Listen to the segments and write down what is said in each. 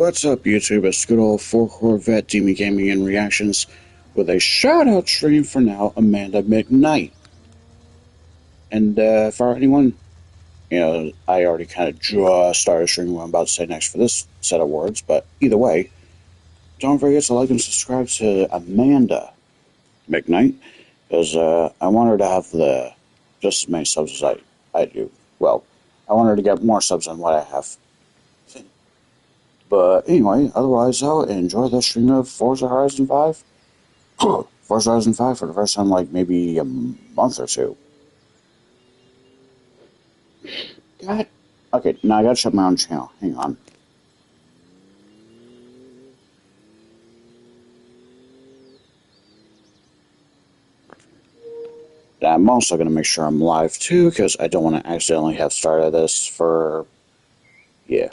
What's up, YouTube? It's good old Fordcorvettedemongamingandreactions and reactions with a shout-out stream for now, Amanda McKnight. And for anyone, I already kind of just started streaming what I'm about to say next for this set of words, but either way, don't forget to like and subscribe to Amanda McKnight, because I want her to have just as many subs as I do. Well, I want her to get more subs than what I have. But anyway, otherwise, though, enjoy the stream of Forza Horizon 5. Forza Horizon 5 for the first time, like, maybe a month or two. God. Okay, now I gotta shut my own channel. Hang on. I'm also gonna make sure I'm live, too, because I don't want to accidentally have started this for... Yeah.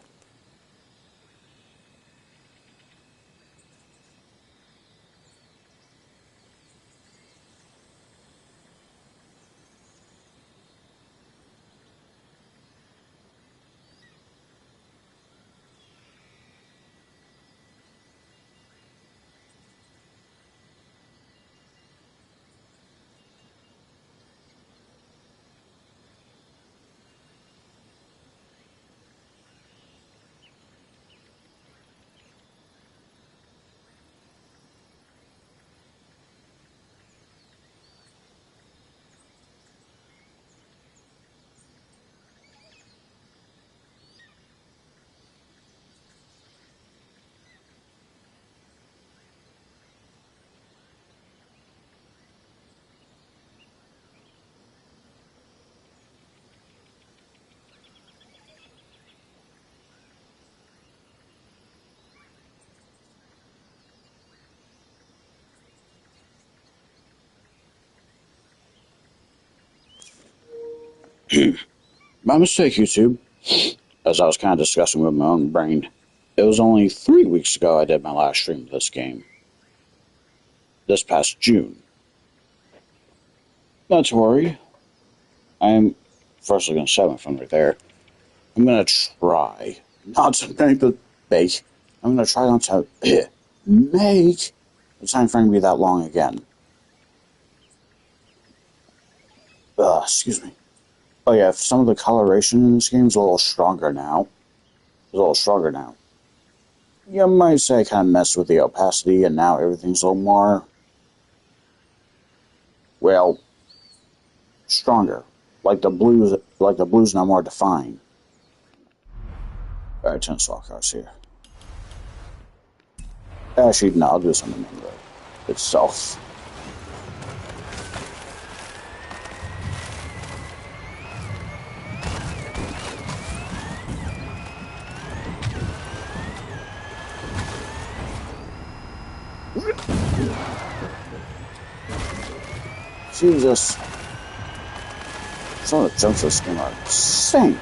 My mistake, YouTube. As I was kind of discussing with my own brain. It was only 3 weeks ago I did my last stream of this game. This past June. Not to worry. I'm firstly going to set my phone right there. I'm going to try not to make the bake. I'm going to try not to make the time frame be that long again. Excuse me. Oh yeah, some of the coloration in this game is a little stronger now. You might say I kind of messed with the opacity and now everything's a little more, well, stronger. Like the blue's now more defined. Alright, 10 swap cars here. Actually, no, I'll do some in the main road itself. Jesus. Some of the jumps in this game are insane.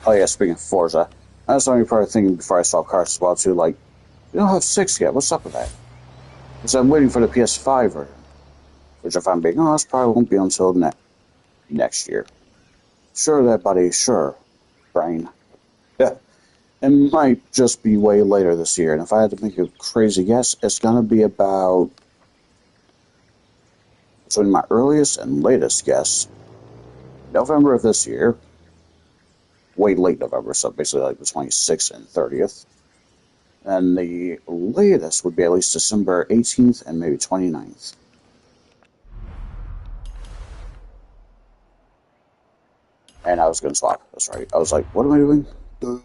Oh yeah, speaking of Forza, I was probably thinking before I saw cars as well too, like, you don't have 6 yet, what's up with that? Because I'm waiting for the PS5 version, which if I'm being honest, probably won't be until next year. Sure that, buddy, sure, brain. Yeah, it might just be way later this year, and if I had to make a crazy guess, it's gonna be about, between my earliest and latest guess, November of this year, way late November, so basically like the 26th and 30th. And the latest would be at least December 18th and maybe 29th. And I was going to swap, that's right. I was like, what am I doing? Duh.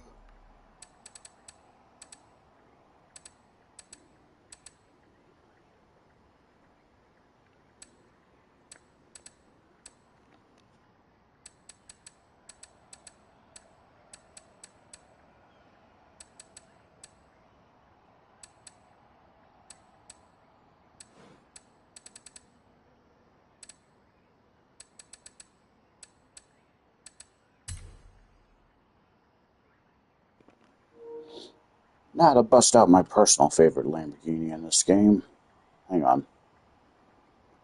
Now to bust out my personal favorite Lamborghini in this game. Hang on.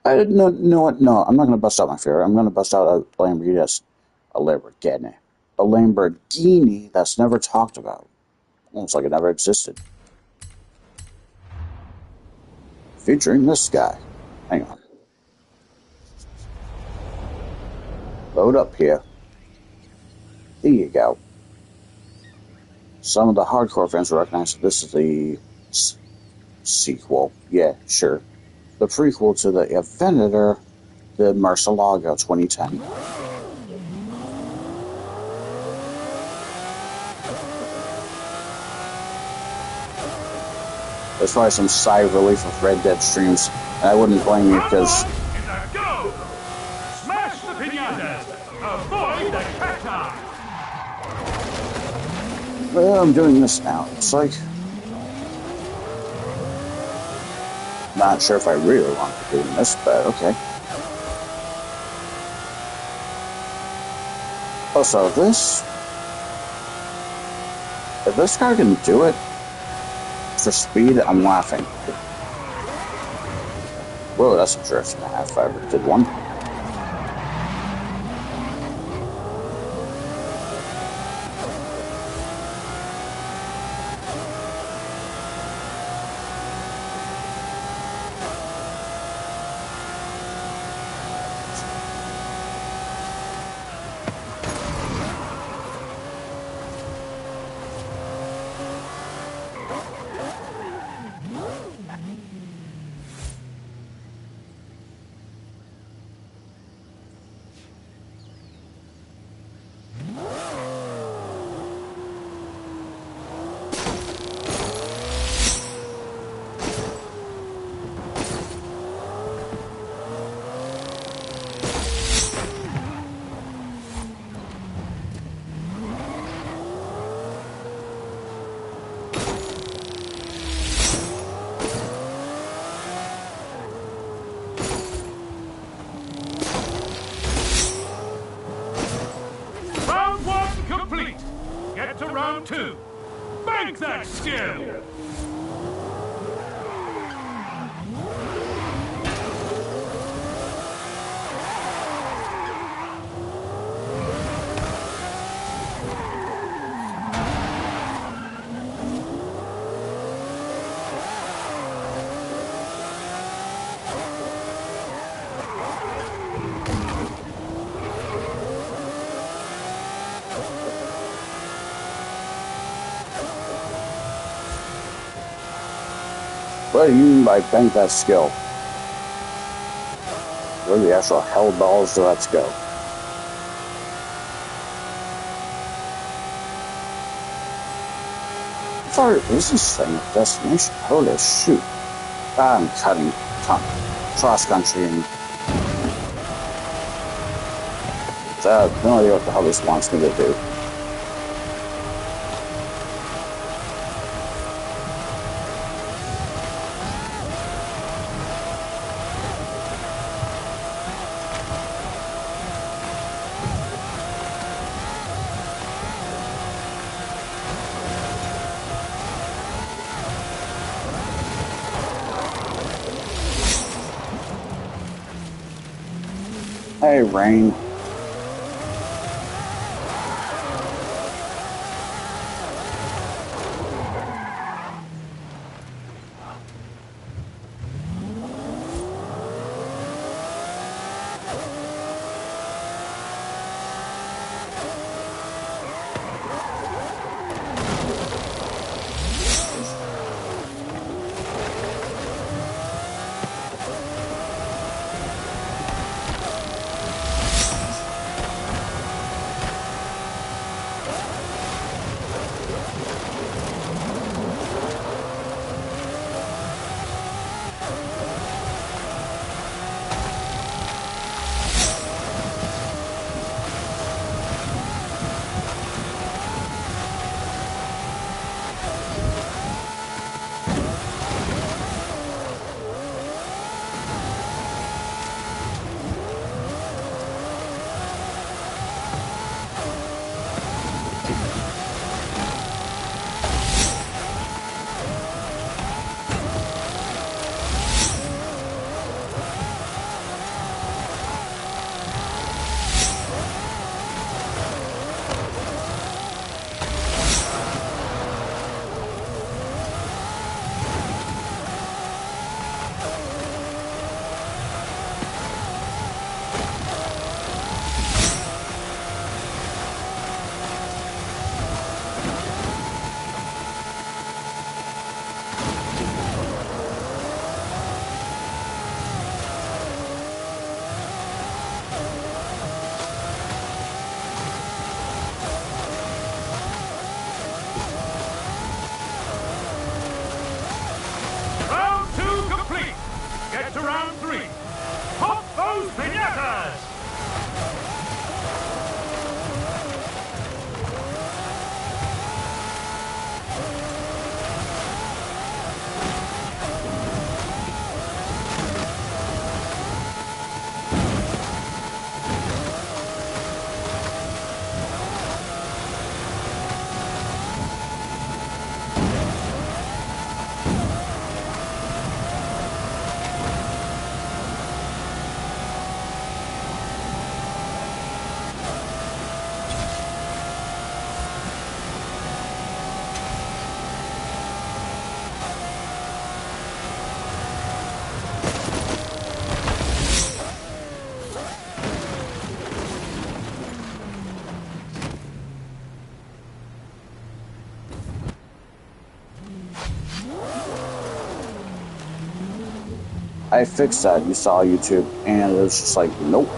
I didn't know what? No, I'm not going to bust out my favorite. I'm going to bust out a Lamborghini that's a Lamborghini. A Lamborghini that's never talked about. Almost like it never existed. Featuring this guy. Hang on. Load up here. There you go. Some of the hardcore fans will recognize that this is the sequel. Yeah, sure. The prequel to the Avenger, the Murcielago 2010. There's probably some sigh of relief with Red Dead streams, and I wouldn't blame you because... Smash the pinatas! Avoid the cacti! Well, I'm doing this now. It's like... Not sure if I really want to be doing this, but okay. Also, if this car can do it for speed, I'm laughing. Whoa, that's a drift and a half if I ever did one. Round two. Bank that skill! What do you mean by bank that skill? Where the actual hell balls do that go? How far is this thing at destination? Holy shoot. I'm cutting cross country and I have no idea what the hell this wants me to do. Hey, Rain. I fixed that, you saw YouTube, and it was just like, nope.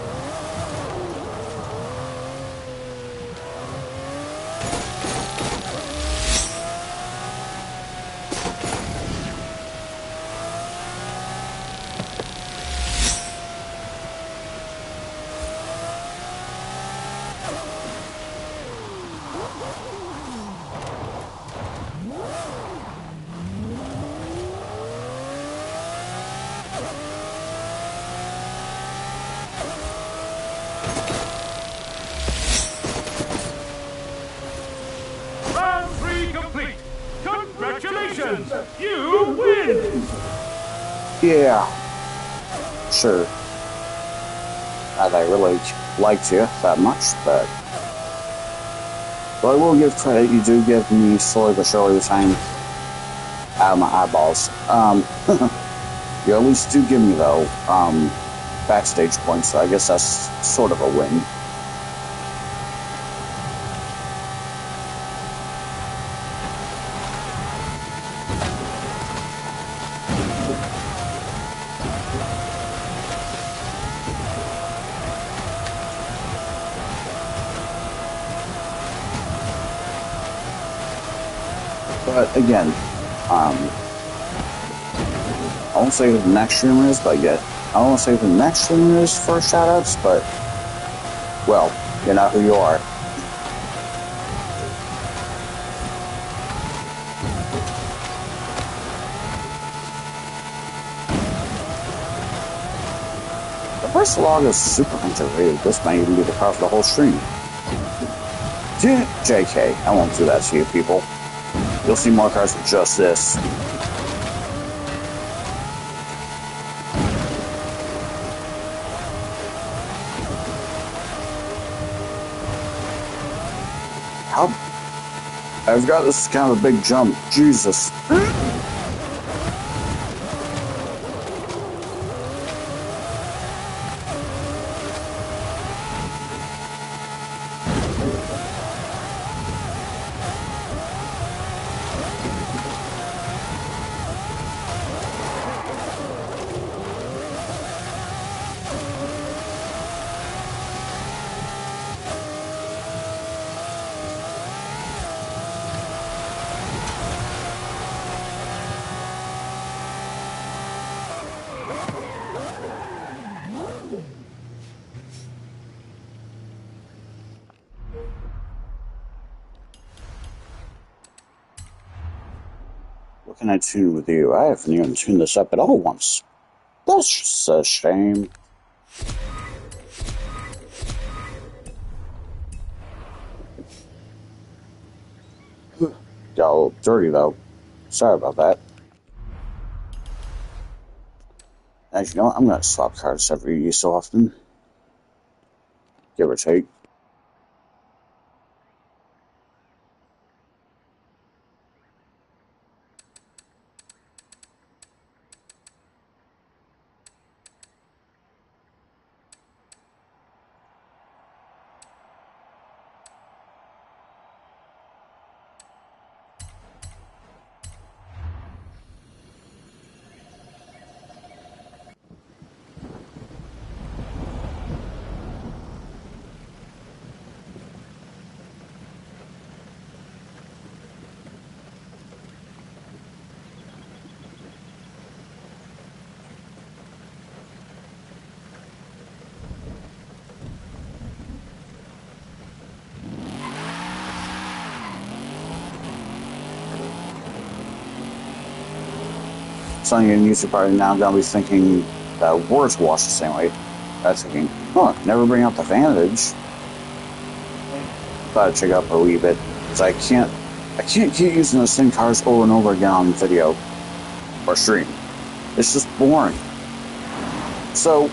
Round 3 complete. Congratulations! You win! Yeah, sure. Not that I really liked you that much, but I will give credit. You do give me slowly but surely the time out of my eyeballs. You at least do give me, though, backstage points, so I guess that's sort of a win. But again, I won't say who the next streamer is, but yet I won't say who the next streamer is for shoutouts, but well, you know who you are. The first log is super underrated. This might even be the car for the whole stream. JK, I won't do that to you people. You'll see more cars with just this. How? I forgot this is kind of a big jump. Jesus. What can I tune with you? I haven't even tuned this up at all once. That's just a shame. Got a little dirty though. Sorry about that. As you know, I'm going to swap cards every so often. Give or take. Some of you in YouTube party now gonna be thinking that words wash the same way. I'm thinking, huh, never bring out the Vantage. Thought I'd check up a wee bit. Because I can't keep using the same cars over and over again on video or stream. It's just boring. So,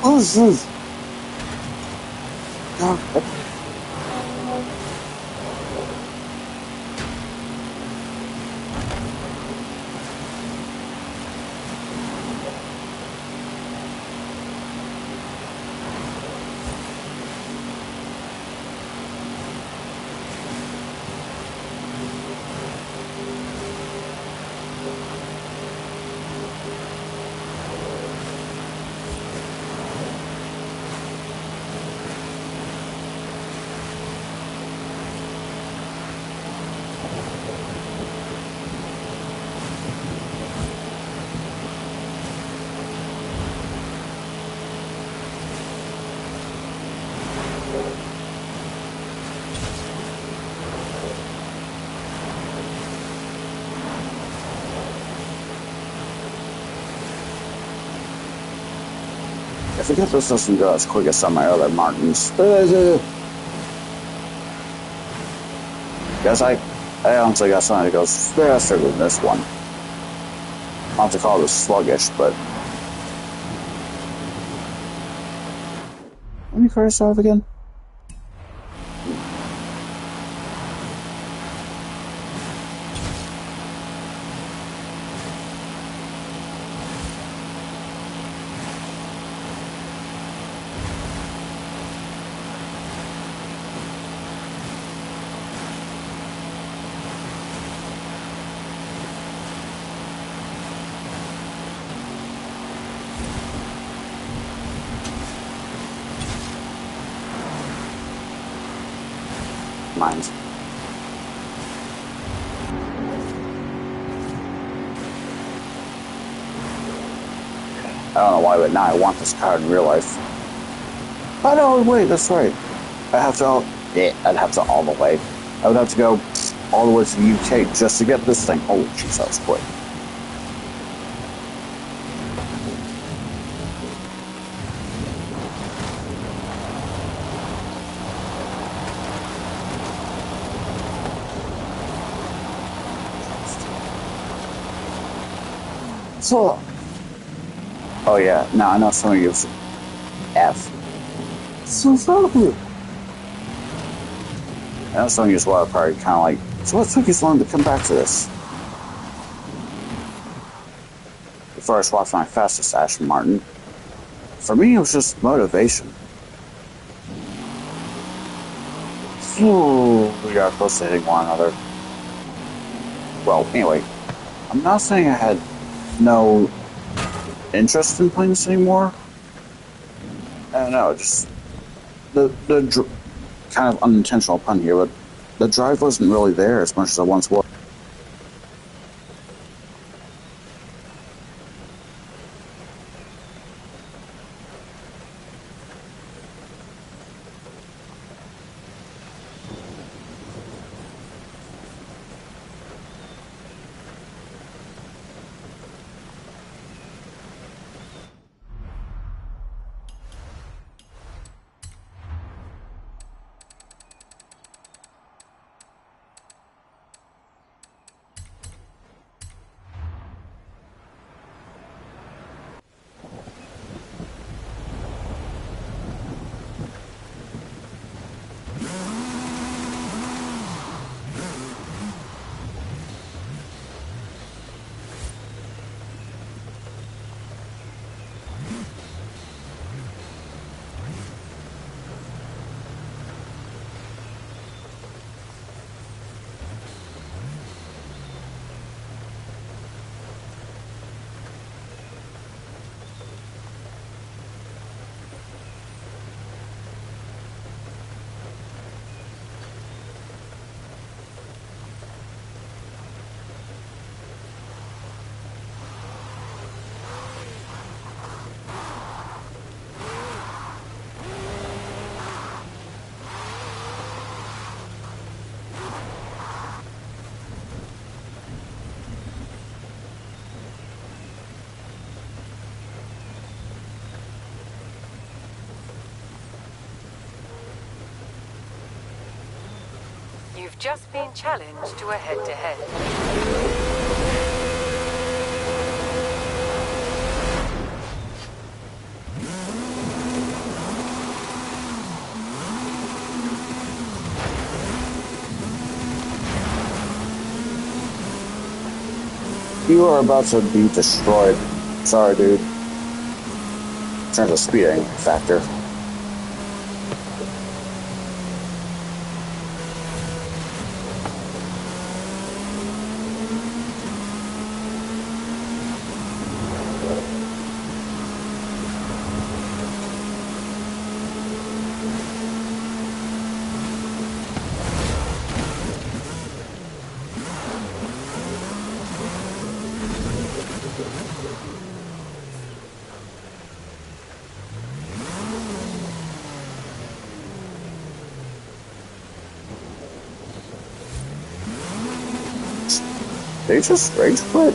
I forget this doesn't go as quick as some of my other Martins. Guess I honestly got something that goes faster than this one. Not to call this sluggish, but... How many cars do I have again? Mines. I don't know why, but now I want this car in real life. Oh no, wait, that's right. I'd have to all the way. I would have to go all the way to the UK just to get this thing. Oh, jeez, that was quick. So, oh yeah, now I know someone uses F. So good. I know someone uses water party, kind of like, so what took you so long to come back to this? Before I swapped my fastest Aston Martin, for me it was just motivation. Ooh, we got close to hitting one another. Well, anyway, I'm not saying I had no interest in playing this anymore. I don't know, just the kind of unintentional pun here, but the drive wasn't really there as much as it once was. You've just been challenged to a head-to-head. You are about to be destroyed. Sorry, dude. In terms of speeding factor. They just rage quit.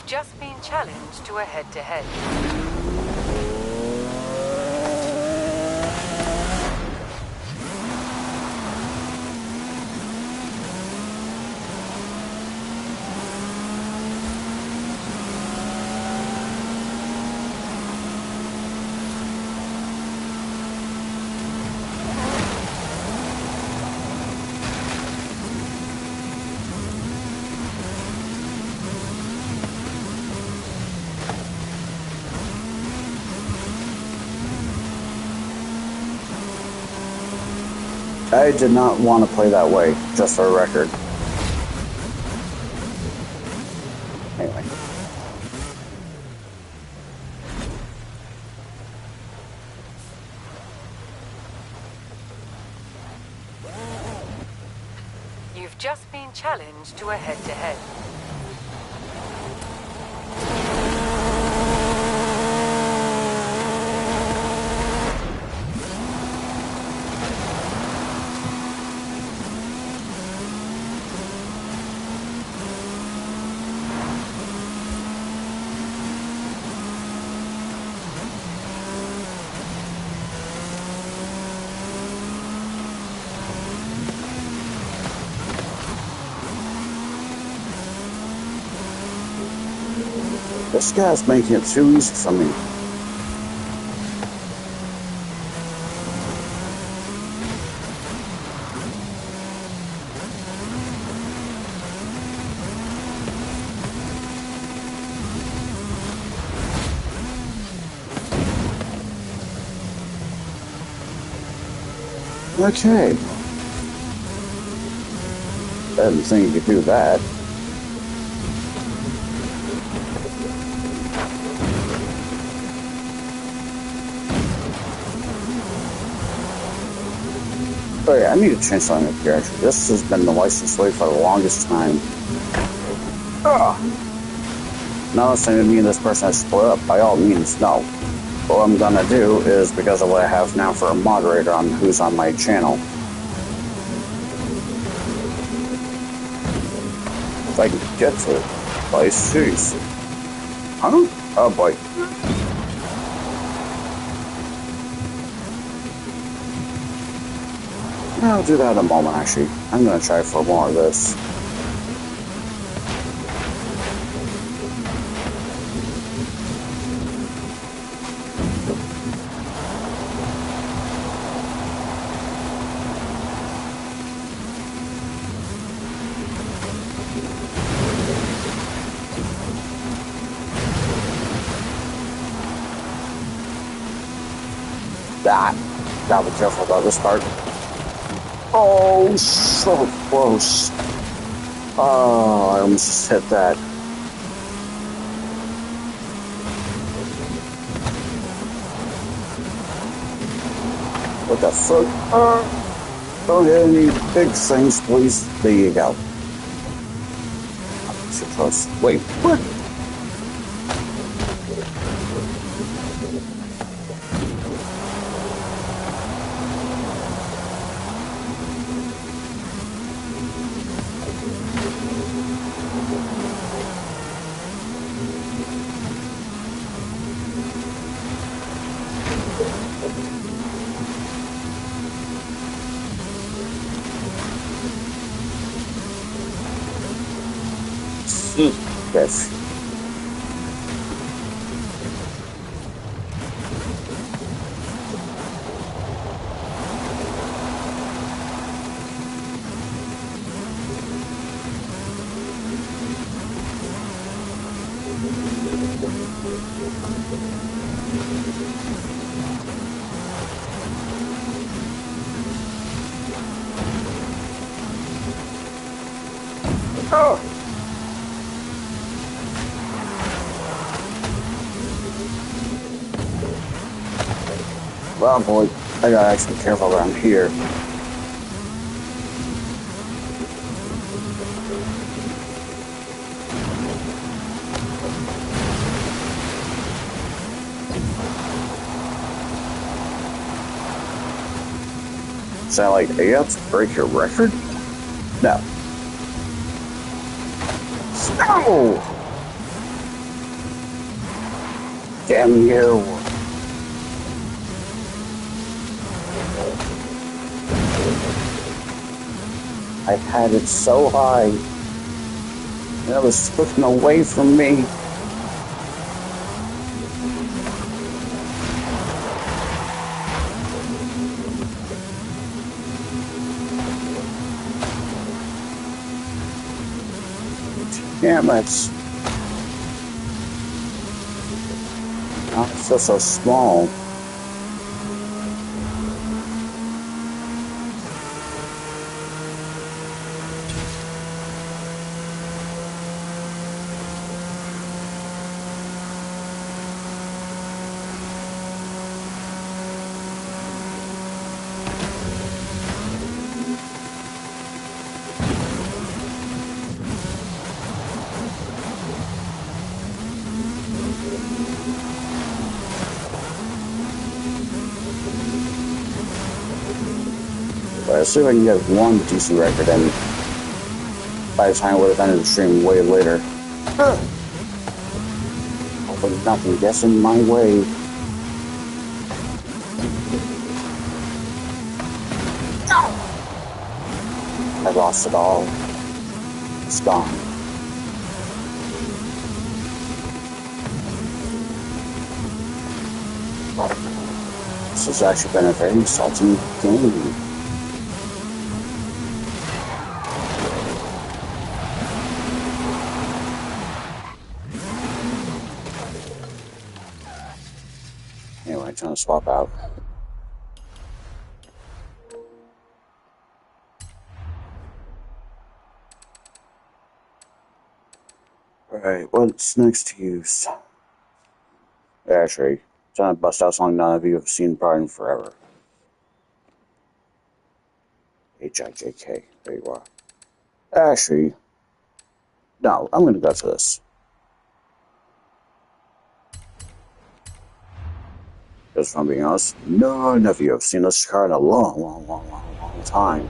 just been challenged to a head-to-head. I did not want to play that way, just for a record. Anyway. You've just been challenged to a head-to-head. This guy's making it too easy for me. Okay. I didn't think you could do that. Oh yeah, I need to change something up here actually. This has been the license plate for the longest time. Now it's saying to me and this person has split up, by all means, no. What I'm gonna do is, because of what I have now for a moderator on who's on my channel, if I can get to it, place, jeez. Huh? Oh boy. I'll do that in a moment, actually. I'm gonna try for more of this. Gotta be careful about this part. Oh, so close. Oh, I almost just hit that. What the fuck? Don't hit any big things, please. There you go. Too close. Wait, what? Yes. Oh. Well, boy, I gotta actually be careful around here. Sound like you have to break your record? No. No! Damn you! I had it so high, and it was taken away from me. Damn it! I'm still so small. But I assume I can get one decent record in by the time I would have ended the stream way later. Hopefully nothing gets in my way. I lost it all. It's gone. This has actually been a very salty game. Anyway, trying to swap out. Alright, what's next to use? Actually, trying to bust out something none of you have seen probably in forever. HIJK. There you are. Actually, no, I'm gonna go to this. Because if I'm being honest, none of you have seen this car in a long time.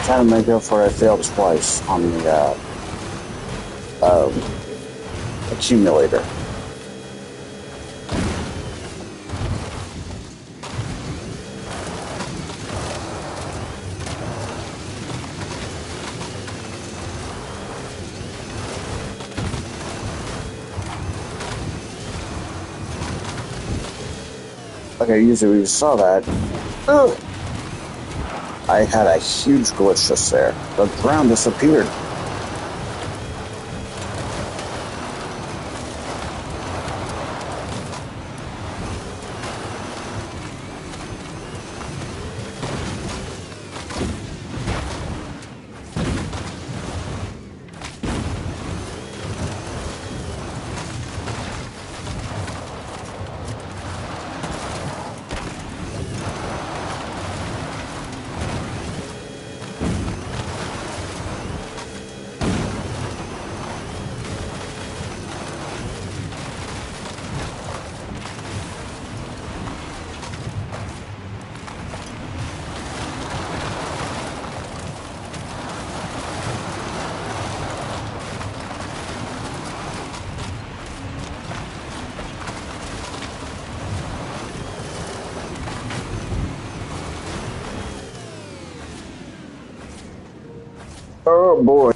Trying to make up for it, I failed twice on the accumulator. Okay, usually we saw that. Ugh. I had a huge glitch just there. The ground disappeared. Oh boy.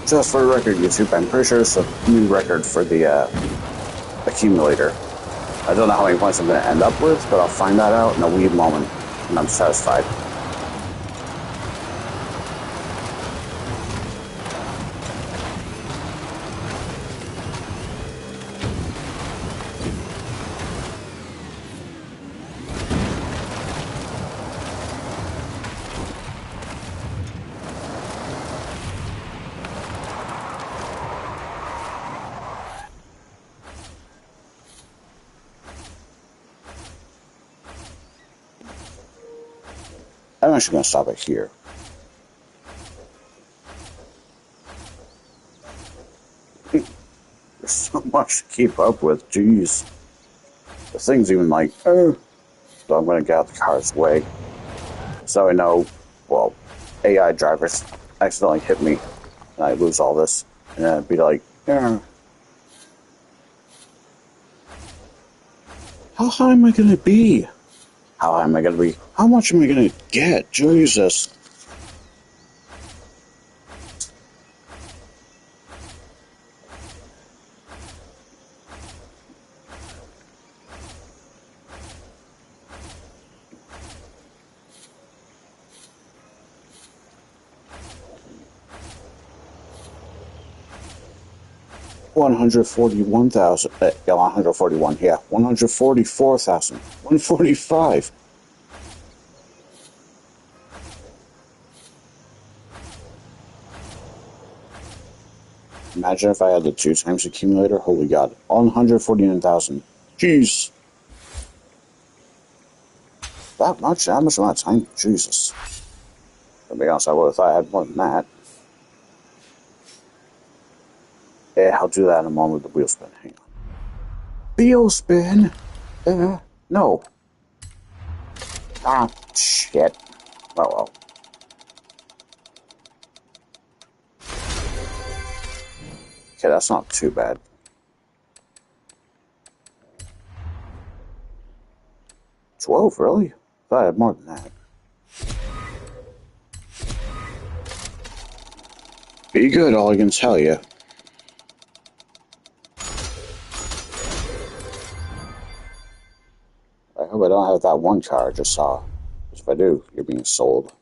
Just for the record, YouTube, I'm pretty sure it's a new record for the accumulator. I don't know how many points I'm going to end up with, but I'll find that out in a wee moment, and I'm satisfied. I'm actually going to stop it here. There's so much to keep up with, jeez. The thing's even like, oh, so I'm going to get out the car's way. So I know, well, AI drivers accidentally hit me, and I lose all this. And then I'd be like, yeah. How high am I going to be? How high am I going to be? How much am I going to get? Jesus. $141,000. Yeah, 141. Yeah, 144,000. 145. Imagine if I had the 2 times accumulator. Holy God. 149,000. Jeez. That much? That much amount of time? Jesus. To be honest, I would have thought I had more than that. Yeah, I'll do that in a moment with the wheel spin. Hang on. Wheel spin? No. Ah, shit. Oh well. Okay, that's not too bad. $12, really? Thought I had more than that. Be good, all I can tell you. hope I don't have that one car I just saw. Because if I do, you're being sold.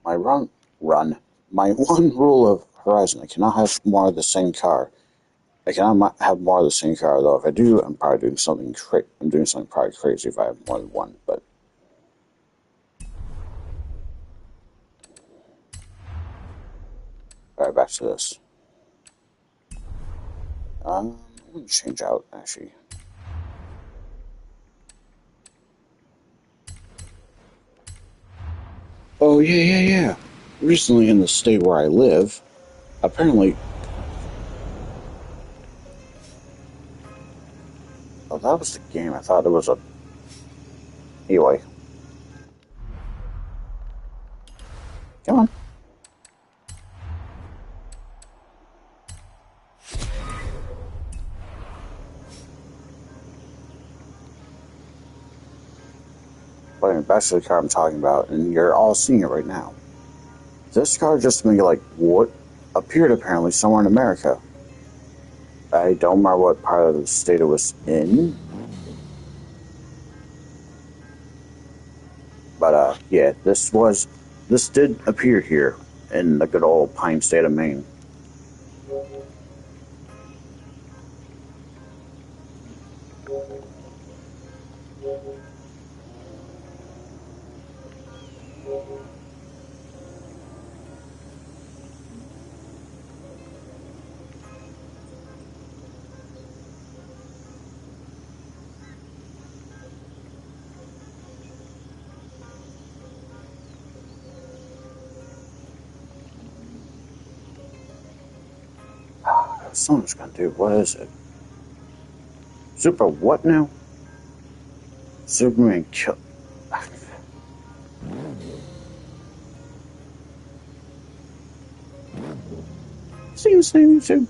My my one rule of Horizon, I cannot have more of the same car. I cannot have more of the same car, though. If I do, I'm probably doing something I'm doing something probably crazy if I have more than one, but... Alright, back to this. I'm going to change out, actually. Oh, yeah. Recently in the state where I live, apparently... Oh, that was the game. I thought it was a... Anyway. Come on. But anyway, back to the car I'm talking about, and you're all seeing it right now. This car just made, like, what appeared apparently somewhere in America. I don't remember what part of the state it was in. But, yeah, this did appear here in the good old Pine State of Maine. Someone's gonna do, what is it? Super what now? Superman kill... Seems to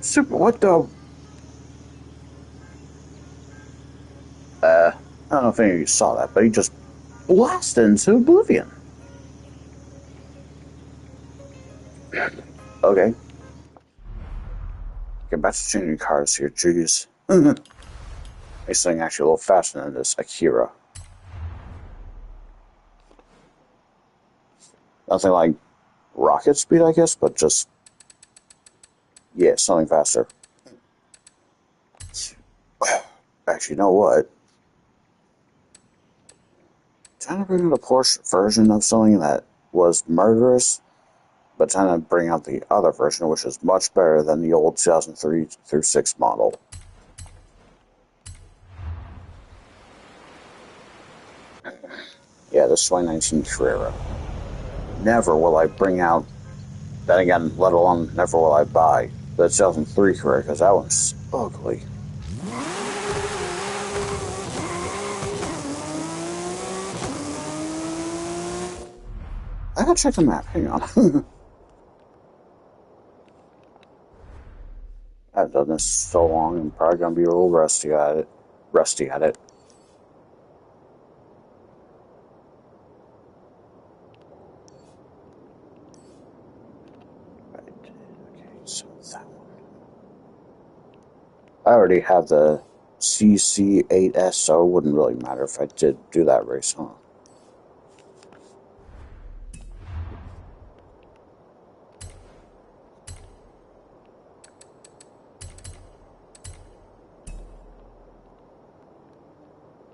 super what the... I don't know if any of you saw that, but he just blasted into oblivion. Okay. Get back to changing cars here, jeez. This thing actually a little faster than this Akira. Nothing like rocket speed, I guess, but just... Yeah, something faster. Actually, you know what? Trying to bring out a Porsche version of something that was murderous, but trying to bring out the other version, which is much better than the old 2003 through 6 model. Yeah, this 2019 Carrera. Never will I bring out, then again, let alone never will I buy the 2003 Carrera, because that one's ugly. I gotta check the map, hang on. I've done this so long, I'm probably gonna be a little rusty at it. Okay, so that one. I already have the CC8S, so it wouldn't really matter if I did do that race, huh?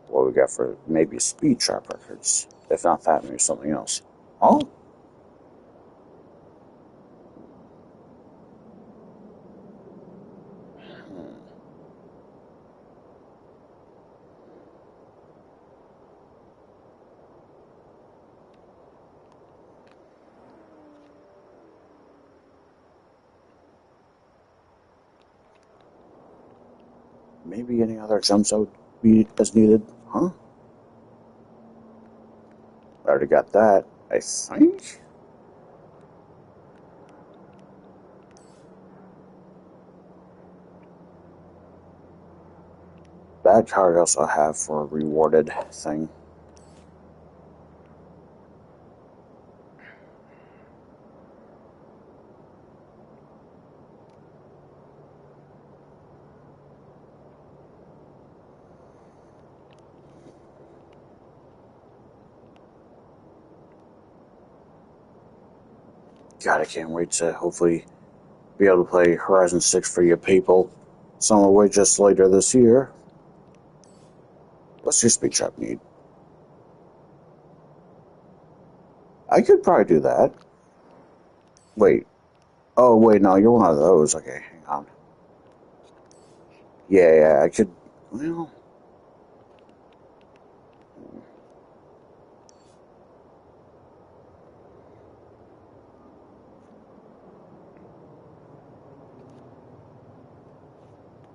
What we got for maybe speed trap records. If not that, maybe something else. Oh? Maybe any other jumps that would be as needed, huh? I already got that, I think? That card I also have for a rewarded thing. God, I can't wait to hopefully be able to play Horizon 6 for you people. It's on the way just later this year. What's your speed trap need? I could probably do that. Wait. Oh, wait, no, you're one of those. Okay, hang on. Yeah, I could... Well...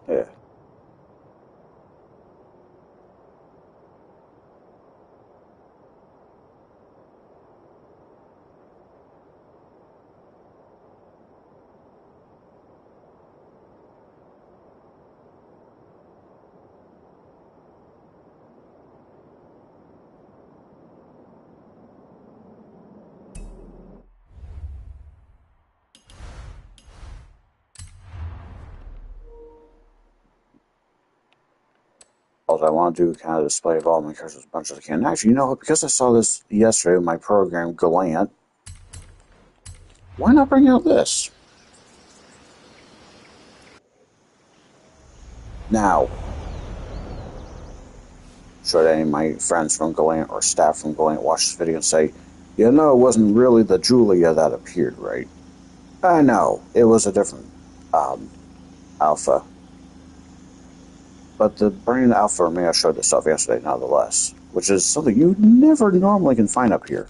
Yeah. I want to do kind of display of all my characters as much as I can. Actually, you know what? Because I saw this yesterday in my program, Gallant, why not bring out this? Now, should any of my friends from Gallant or staff from Gallant watch this video and say, you know, it wasn't really the Julia that appeared, right? I know, it was a different alpha. But the brand alpha may have showed itself yesterday, nonetheless, which is something you never normally can find up here.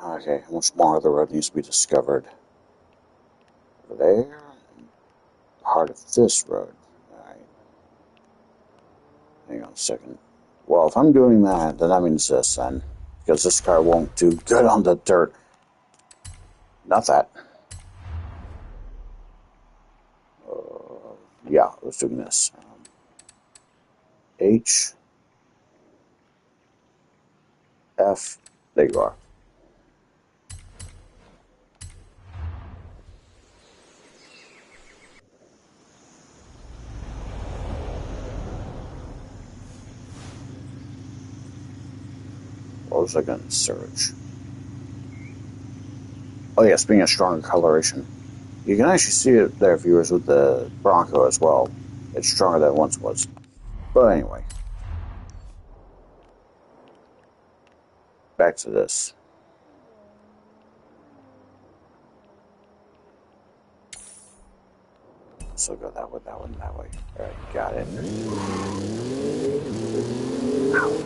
Okay, how much more of the road needs to be discovered? Over there, part of this road. Alright. Hang on a second. Well, if I'm doing that, then that means this, then. Because this car won't do good on the dirt. Not that. Yeah, I was doing this. H. F. There you are. What was I going to search? Oh yeah, speaking of stronger coloration. You can actually see it there, viewers, with the Bronco as well. It's stronger than it once was. But anyway. Back to this. So go that way, that one, that way. Alright, got it. Ow.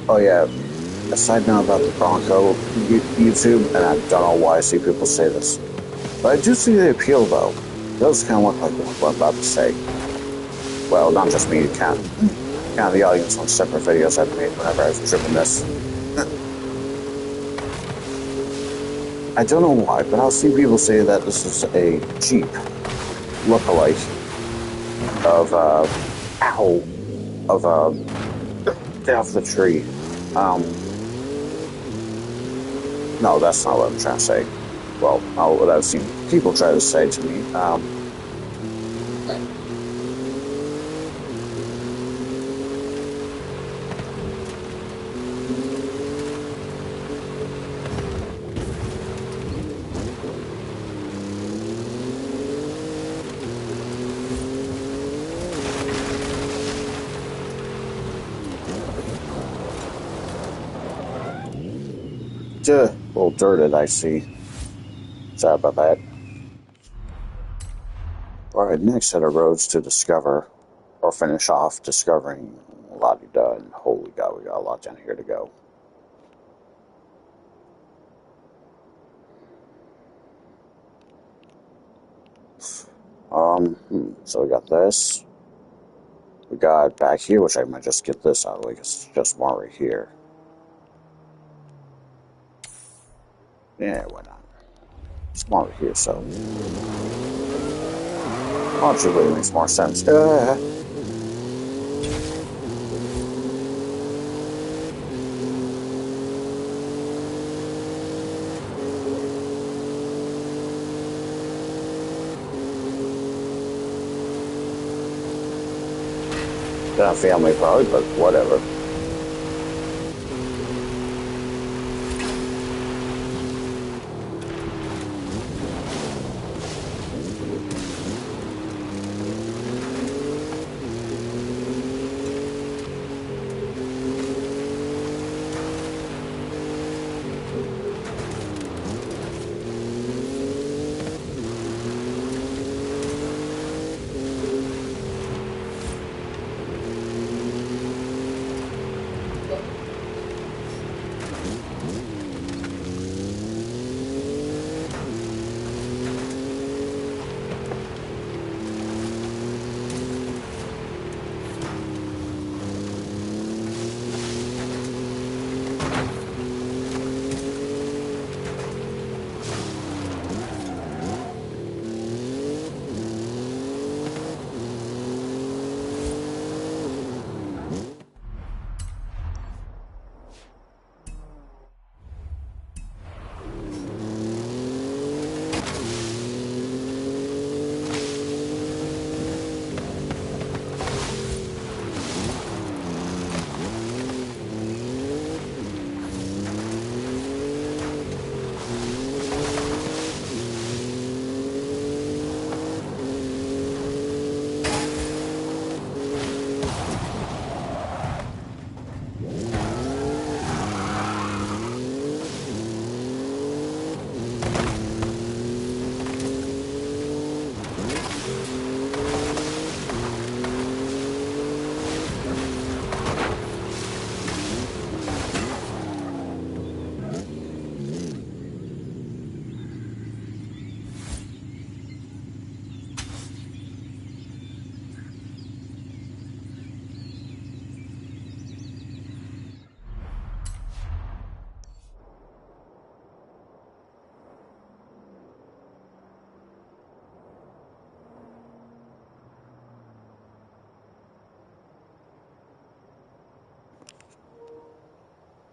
Oh yeah, a side note about the Bronco YouTube, and I don't know why I see people say this, but I do see the appeal though. It does kind of look like what I'm about to say. Well, not just me, kind of the audience on separate videos I've made whenever I was tripping this. I don't know why, but I'll see people say that this is a Jeep lookalike of, get off the tree. No, that's not what I'm trying to say. Well, not what I've seen people try to say to me. A little dirted, I see. Sorry about that. Alright, next set of roads to discover, or finish off discovering la-di-da, and holy god, we got a lot down here to go. So we got this. We got back here, which I might just get this out of the way, because it's just more right here. Yeah, why not? Let's come over here, so. Logically, it makes more sense. Not family, probably, but whatever.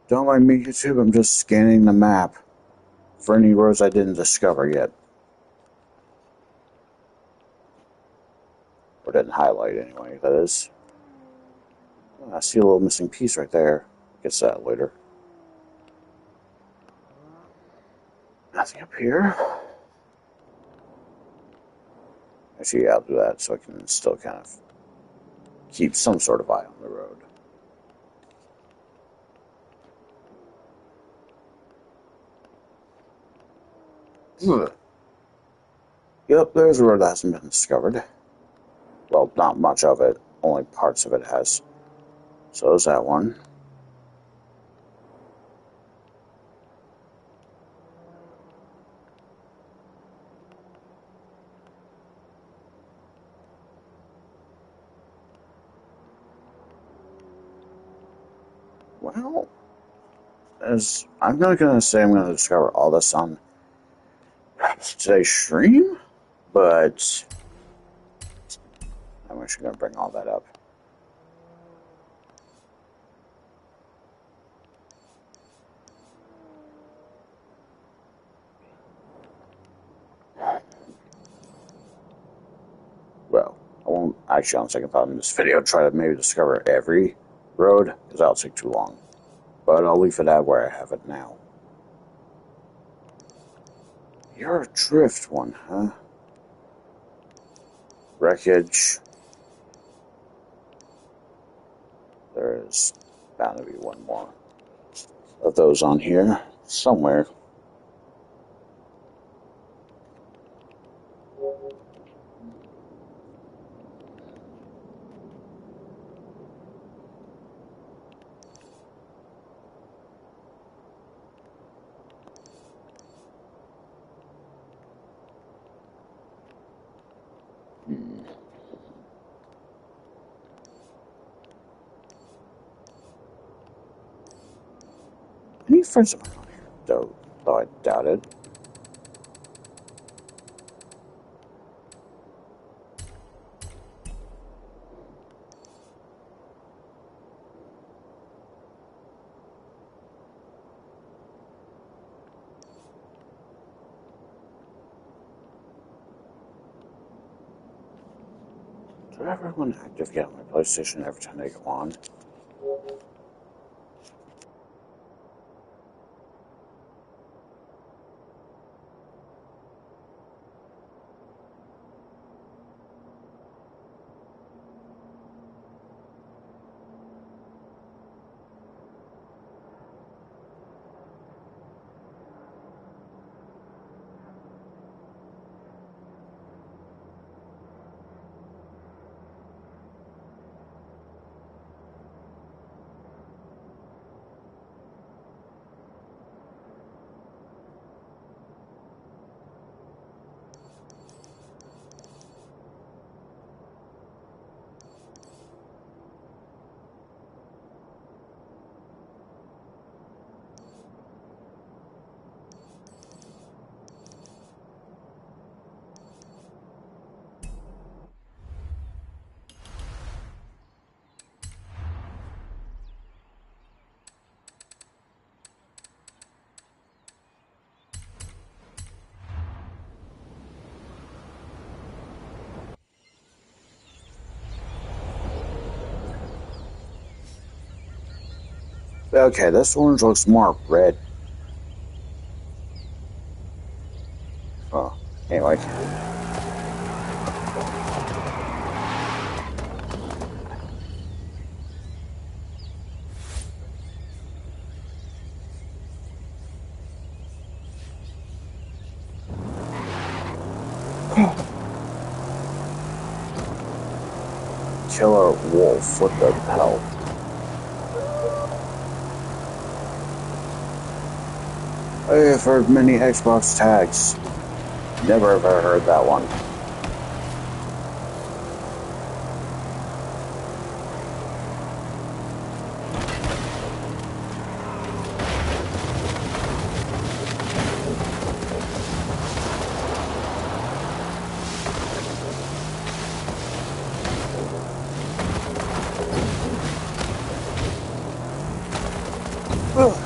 Don't mind me, YouTube. I'm just scanning the map for any roads I didn't discover yet. Or didn't highlight anyway, that is. Oh, I see a little missing piece right there. Gets that later. Nothing up here. Actually, yeah, I'll do that so I can still kind of keep some sort of eye on the road. Ugh. Yep, there's a road that hasn't been discovered. Well, not much of it. Only parts of it has. So is that one. Well, as I'm not going to say I'm going to discover all this on today's stream, but I'm actually going to bring all that up. Well, I won't actually, on second thought in this video, try to maybe discover every road, because that'll take too long. But I'll leave it at where I have it now. You're a drift one, huh? Wreckage. There's bound to be one more of those on here somewhere. Any friends of mine on here, though I doubt it. everyone active yet on my PlayStation every time they go on? Okay, this orange looks more red. Oh, anyway. Killer wolf, what the hell? I have heard many Xbox tags. Never ever heard that one. Ugh.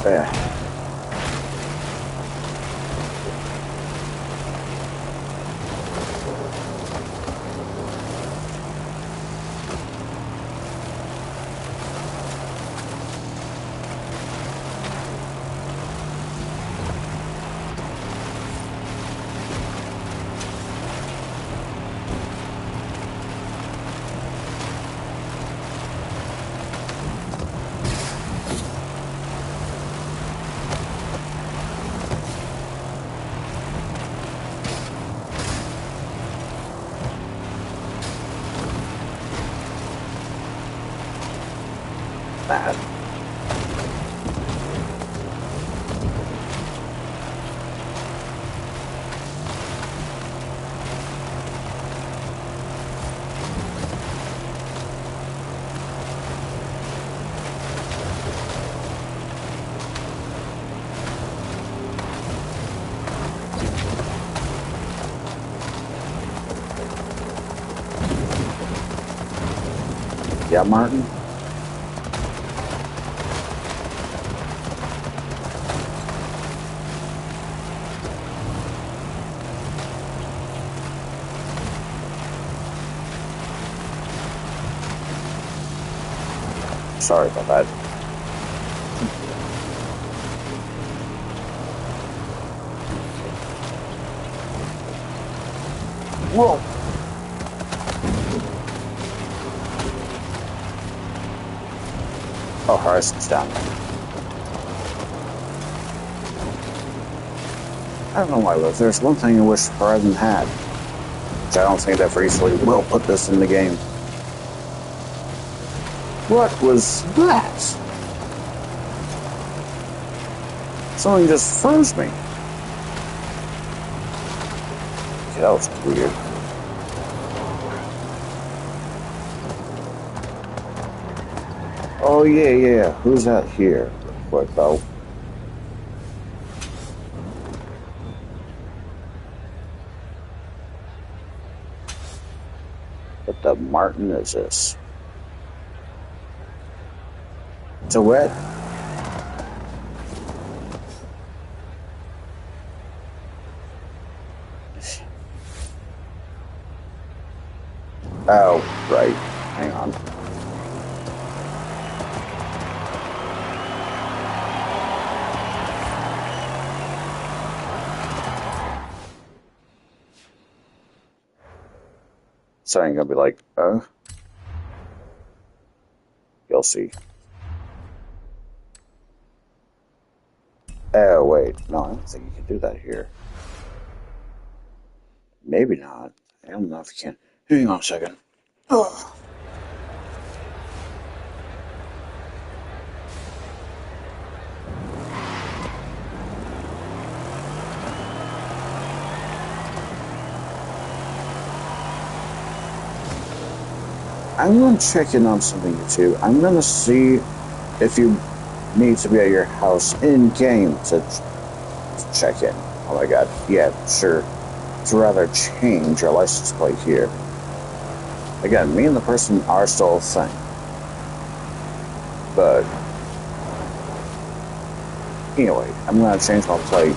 There. Bad. Yeah, Martin? Sorry about that. Whoa! Oh, Horizon's down. I don't know why, but there's one thing I wish Horizon had, which I don't think they've easily will put this in the game. What was that? Something just froze me. Okay, that was weird. Oh, yeah. Who's that here? Real quick, though. What the Martin is this? It's a wet. Oh, right. Hang on. So I'm gonna be like, you'll see. Oh, wait. No, I don't think you can do that here. Maybe not. I don't know if you can. Hang on a second. Oh. I'm going to check in on something too. I'm going to see if you need to be at your house in game to check in. Oh my god. Yeah, sure. To rather change your license plate here. Again, me and the person are still a thing. But anyway, I'm going to change my plate.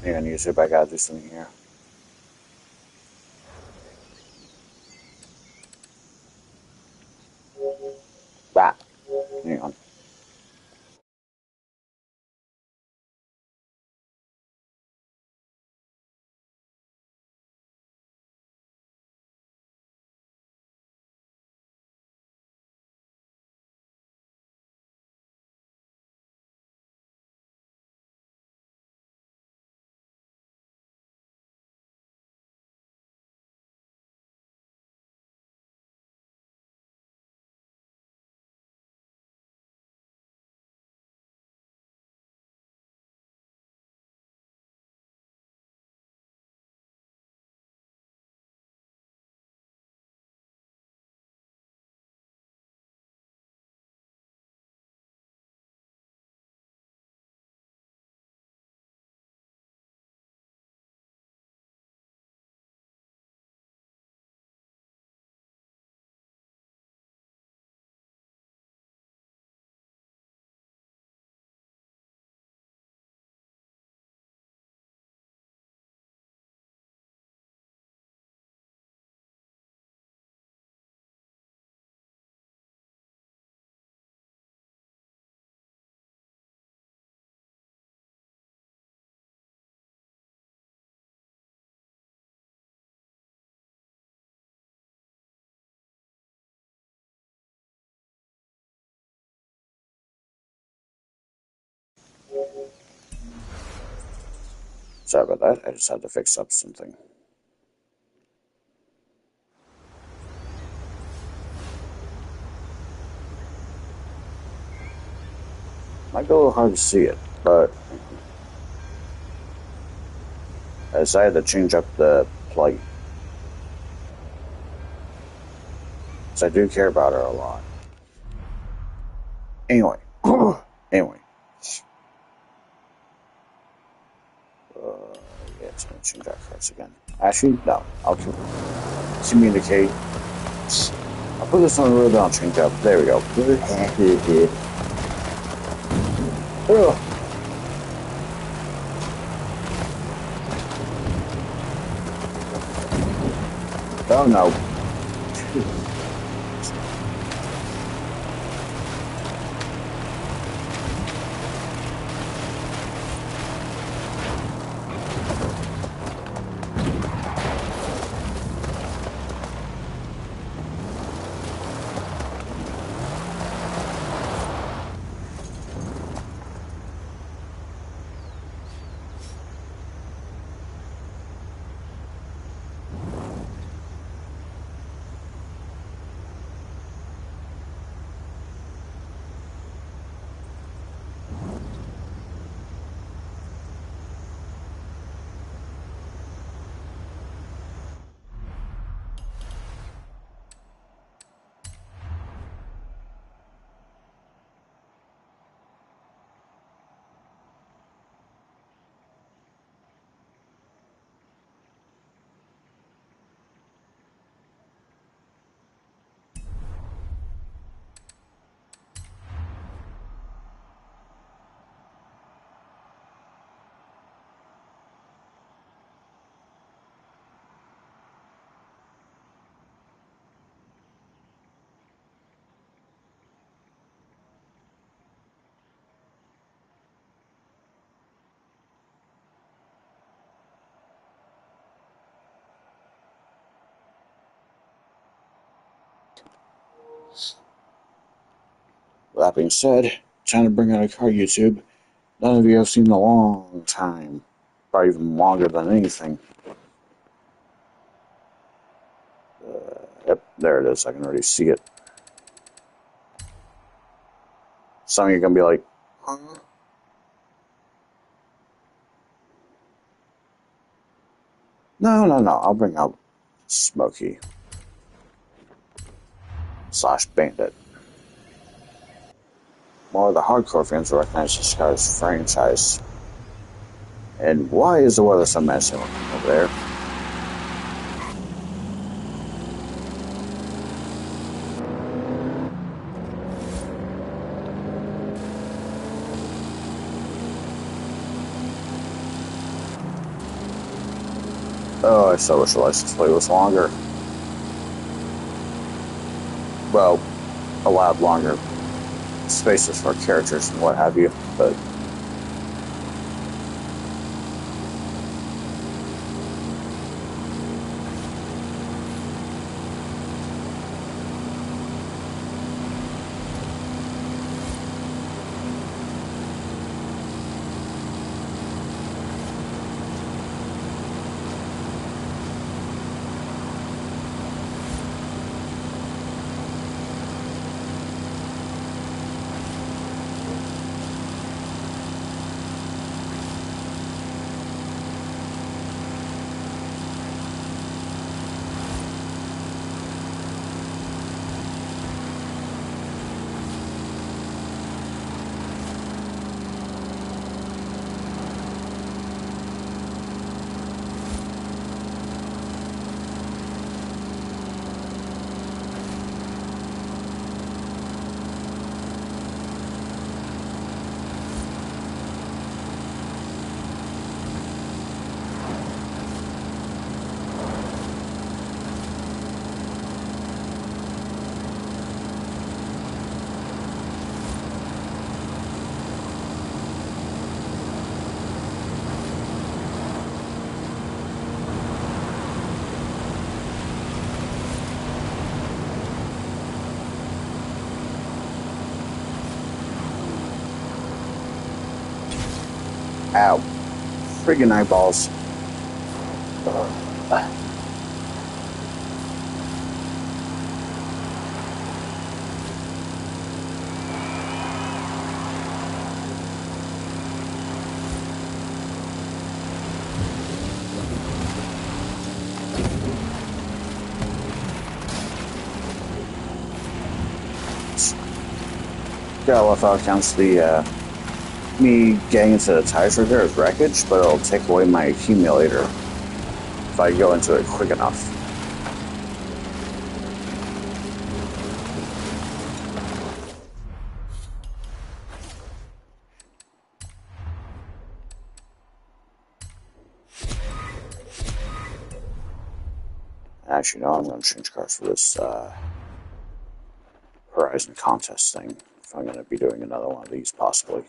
Hang on YouTube, I gotta do something here. Ah, hang on. Sorry about that, I just had to fix up something. Might be a little hard to see it, but I decided to change up the plate. So I do care about her a lot. Anyway. Anyway. Change our cards again. Actually, no. I'll keep communicate. I'll put this on the road, I'll change up. There we go. Oh no. With that being said, time to bring out a card, YouTube. None of you have seen in a long time. Probably even longer than anything. Yep, there it is. I can already see it. Some of you are going to be like, huh? No. I'll bring out Smokey / Bandit. More of the hardcore fans will recognize this card's franchise. And why is the weather so menacing over there? Oh, I so wish the license plate was longer. Well, allowed longer spaces for characters and what have you, but ow. Friggin' eyeballs. Yeah, well, if I counts the me getting into the tires right there as wreckage, but it'll take away my accumulator if I go into it quick enough. Actually, no, I'm going to change cars for this Horizon contest thing. If I'm going to be doing another one of these, possibly.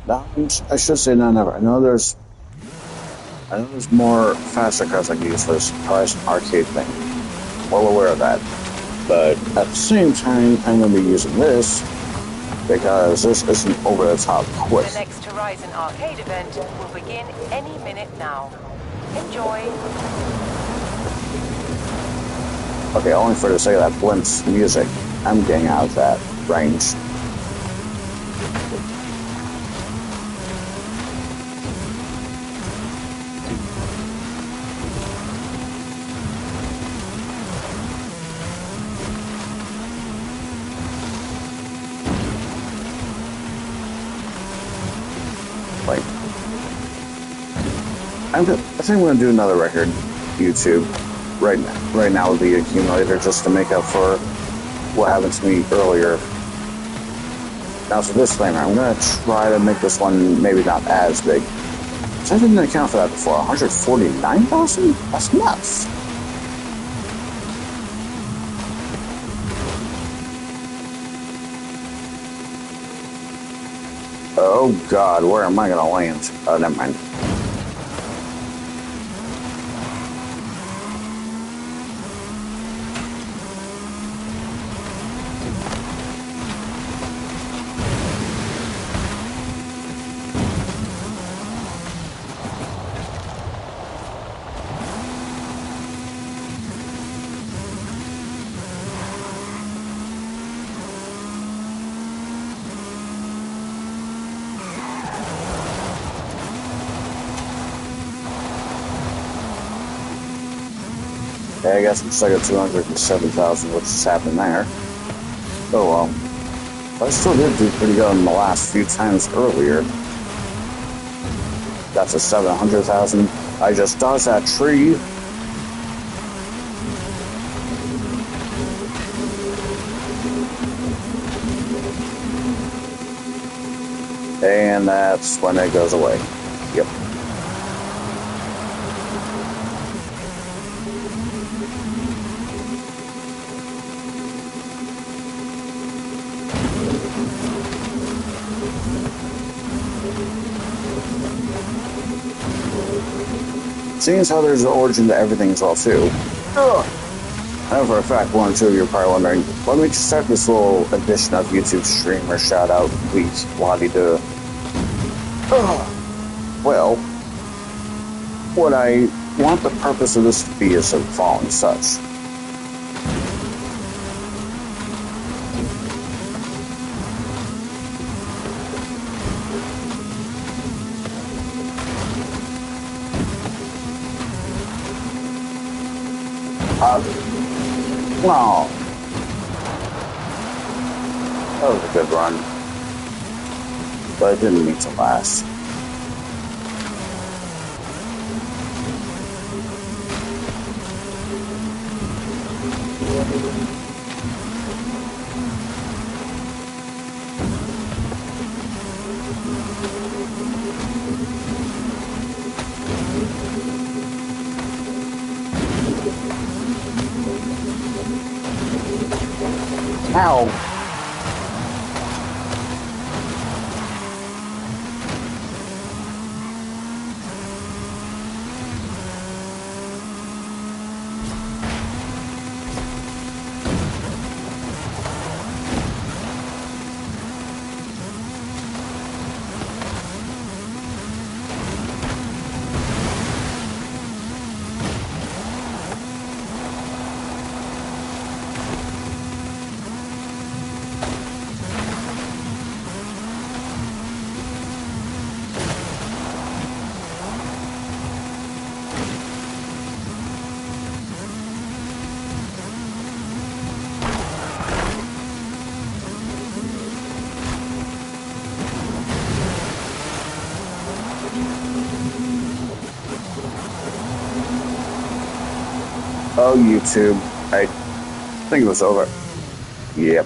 No, I should say no, never. I know there's more faster cars I can use for this Horizon arcade thing. Well aware of that. But at the same time, I'm going to be using this because this isn't over the top quick. The next Horizon arcade event will begin any minute now. Enjoy. Okay, only for the sake of that Blimp's music, I'm getting out of that range. I think I'm going to do another record, YouTube, right now with the accumulator, just to make up for what happened to me earlier. Now, for this disclaimer, I'm going to try to make this one maybe not as big. I didn't account for that before. 149,000? That's nuts. Oh God, where am I going to land? Oh, never mind. Okay, I guess it's like a 207,000, which is happening there. Oh well. But I still did do pretty good in the last few times earlier. That's a 700,000. I just dodged that tree. And that's when it goes away. Yep. Seeing as how there's an origin to everything as well, too. I know for a fact one or two of you are probably wondering, let me just start this little edition of YouTube streamer shout-out, please, Wadi-do. Well, what I want the purpose of this to be is the following such. Wow. That was a good run. But it didn't need to last. Ow. Oh, YouTube. I think it was over. Yep.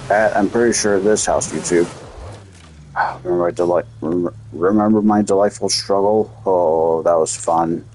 I'm pretty sure this house, YouTube. Remember my delightful struggle? Oh, that was fun.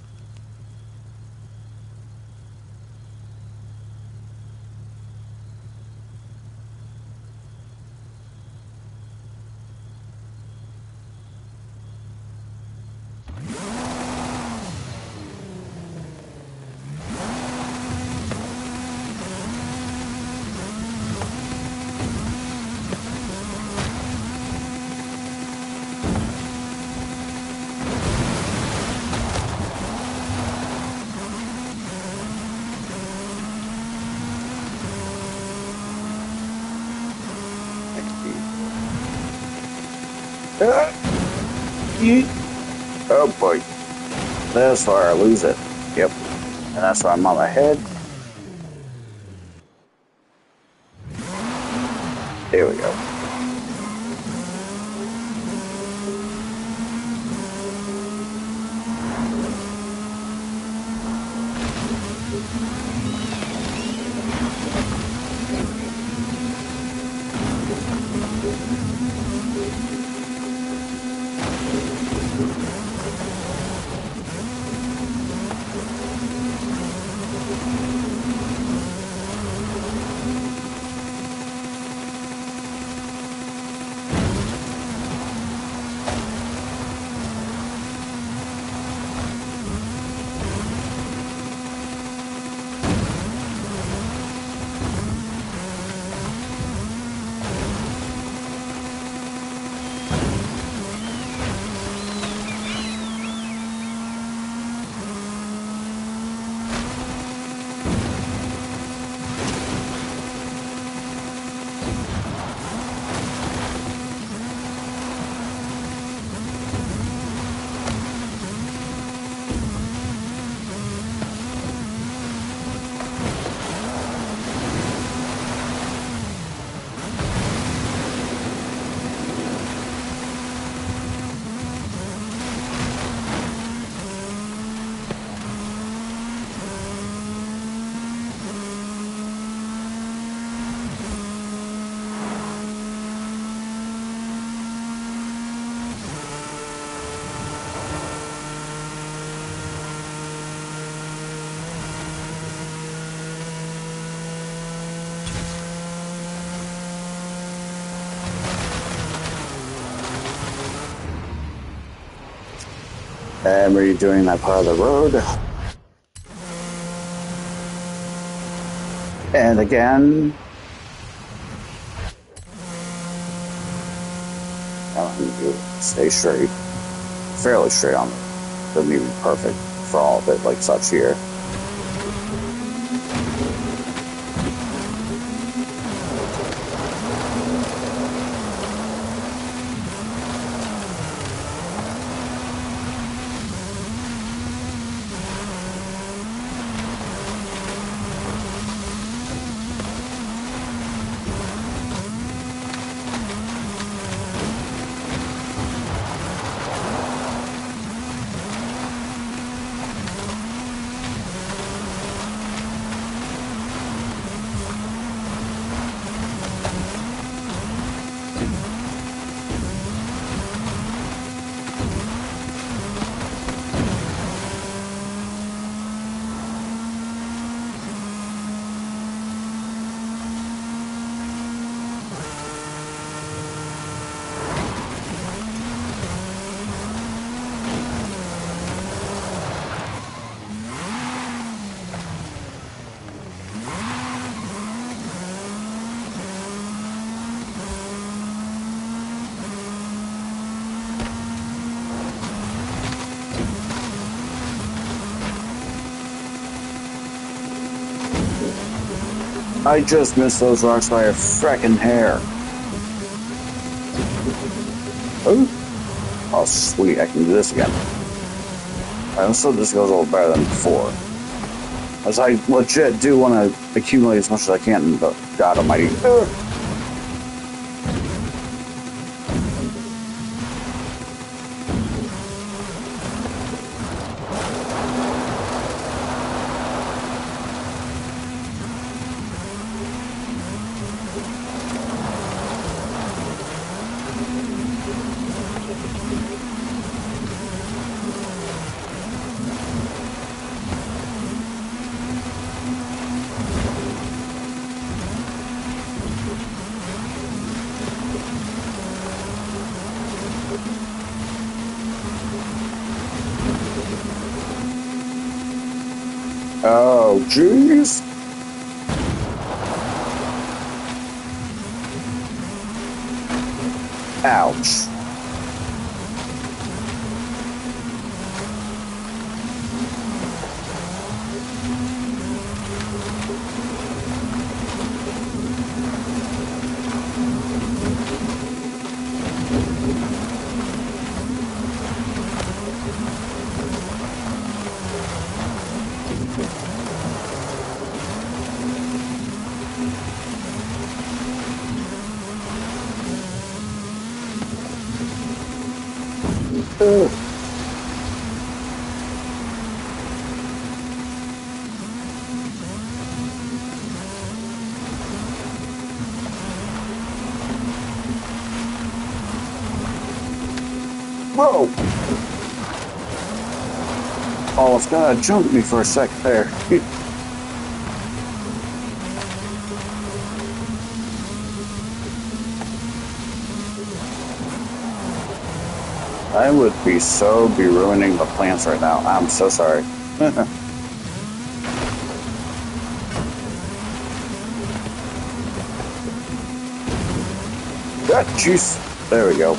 Oh boy. That's where I lose it. Yep. And that's why I'm on my head. There we go. And redoing that part of the road. And again. Stay straight. Fairly straight on it. Doesn't even be perfect for all of it like such here. I just missed those rocks by a frickin' hair. Oh, sweet, I can do this again. So this goes a little better than before. As I legit do want to accumulate as much as I can, but God almighty. Oh, jeez. Ouch. Ugh. Whoa! Almost gonna jump me for a sec there. I would be ruining the plants right now. I'm so sorry. That juice. There we go.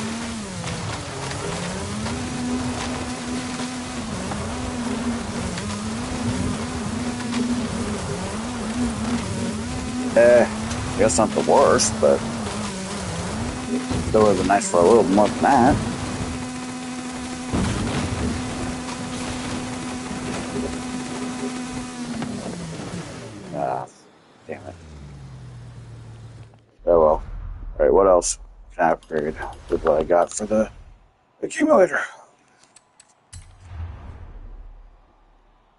Guess not the worst, but still would have been nice for a little more than that. Ah, damn it. Oh well. Alright, what else can I upgrade with what I got for the accumulator?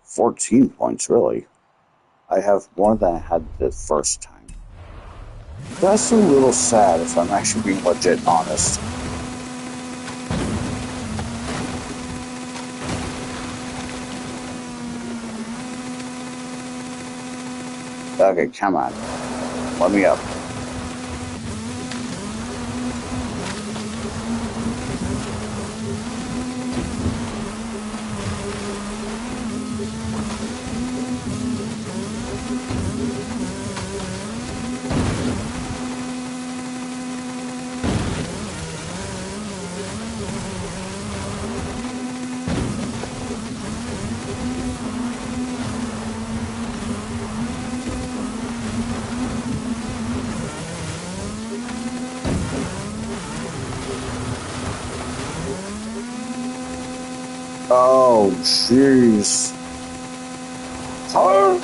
14 points, really. I have more than I had the first time. That's a little sad if I'm actually being legit honest. Okay, come on. Let me up. Oh, jeez. Oh!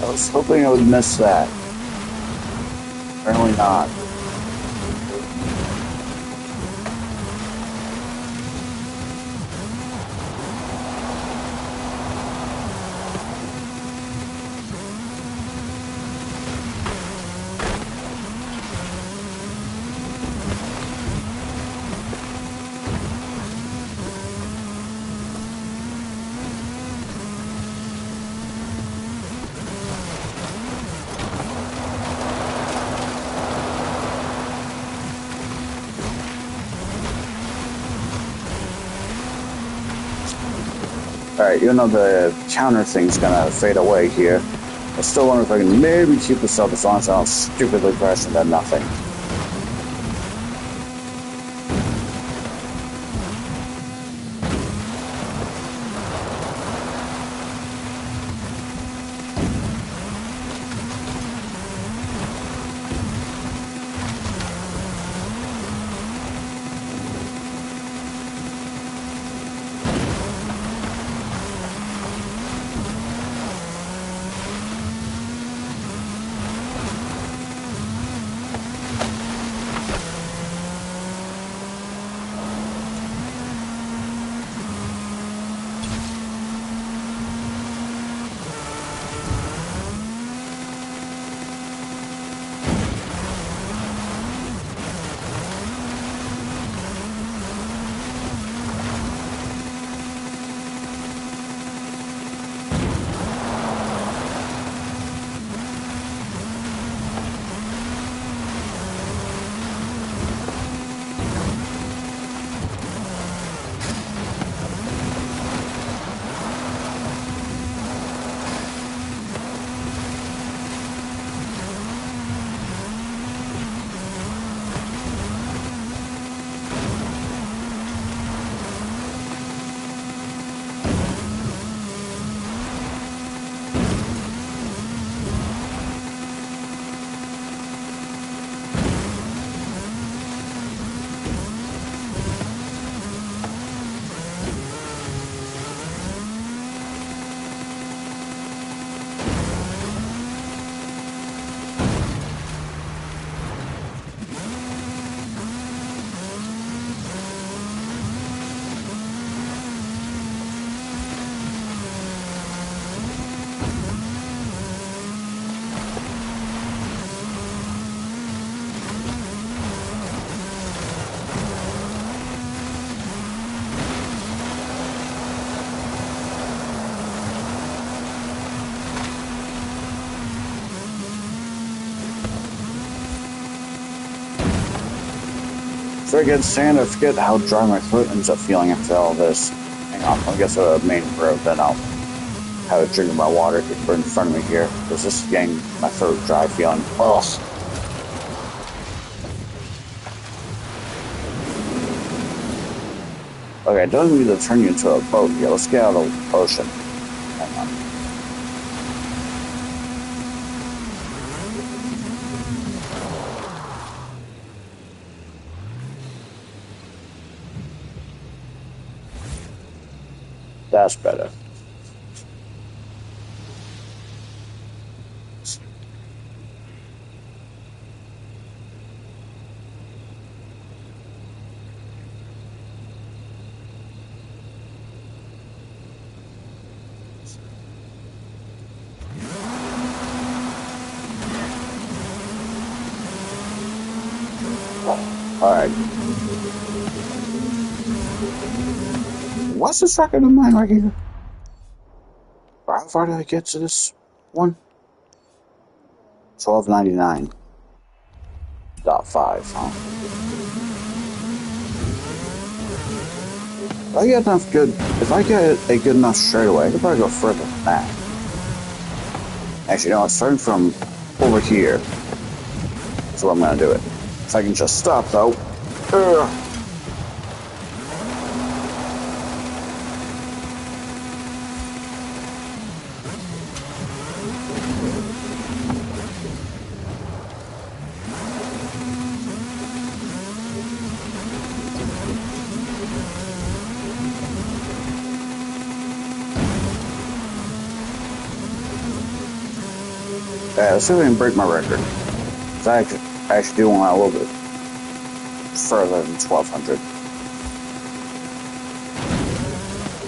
I was hoping I would miss that. Apparently not. Alright, even though the counter thing's gonna fade away here, I still wonder if I can maybe keep this up as long as I don't stupidly crash into nothing. Friggin' sand, I forget how dry my throat ends up feeling after all this. Hang on, let me get to the main road, then I'll have a drink of my water right in front of me here, because this is getting my throat dry feeling. Ugh. Okay, it doesn't need to turn you into a boat here. Let's get out of the ocean. Hang on. That's better. Alright. What's this record of mine right here? How far did I get to this one? 1299.5, huh? If I get enough good, if I get a good enough straightaway, I could probably go further than that. Actually, no, starting from over here is where I'm gonna do it. If I can just stop though. Let's see if I can break my record. I actually do want a little bit further than 1200.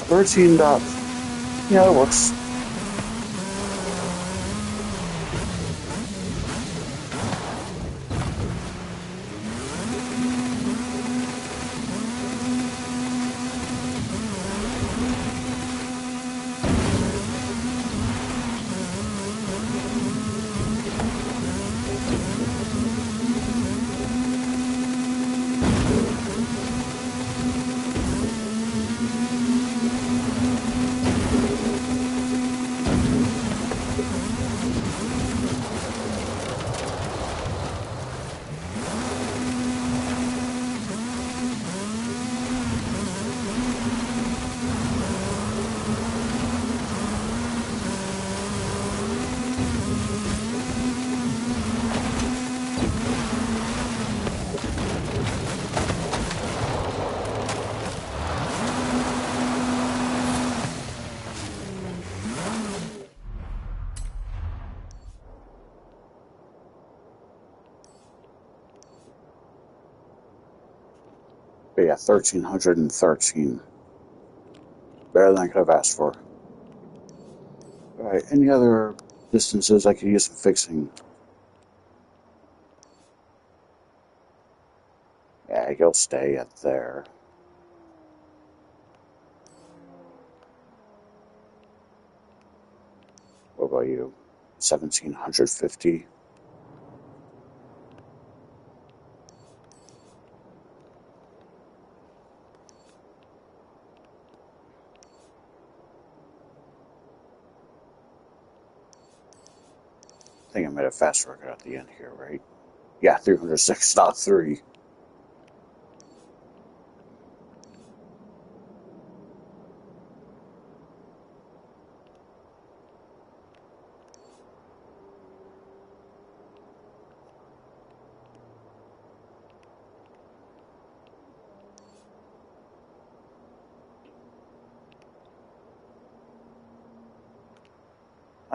13 dot. Yeah, it works. But yeah, 1313. Better than I could have asked for. Alright, any other distances I could use some fixing? Yeah, you'll stay at there. What about you? 1750? I think I made a fast record at the end here, right? Yeah, 306.3.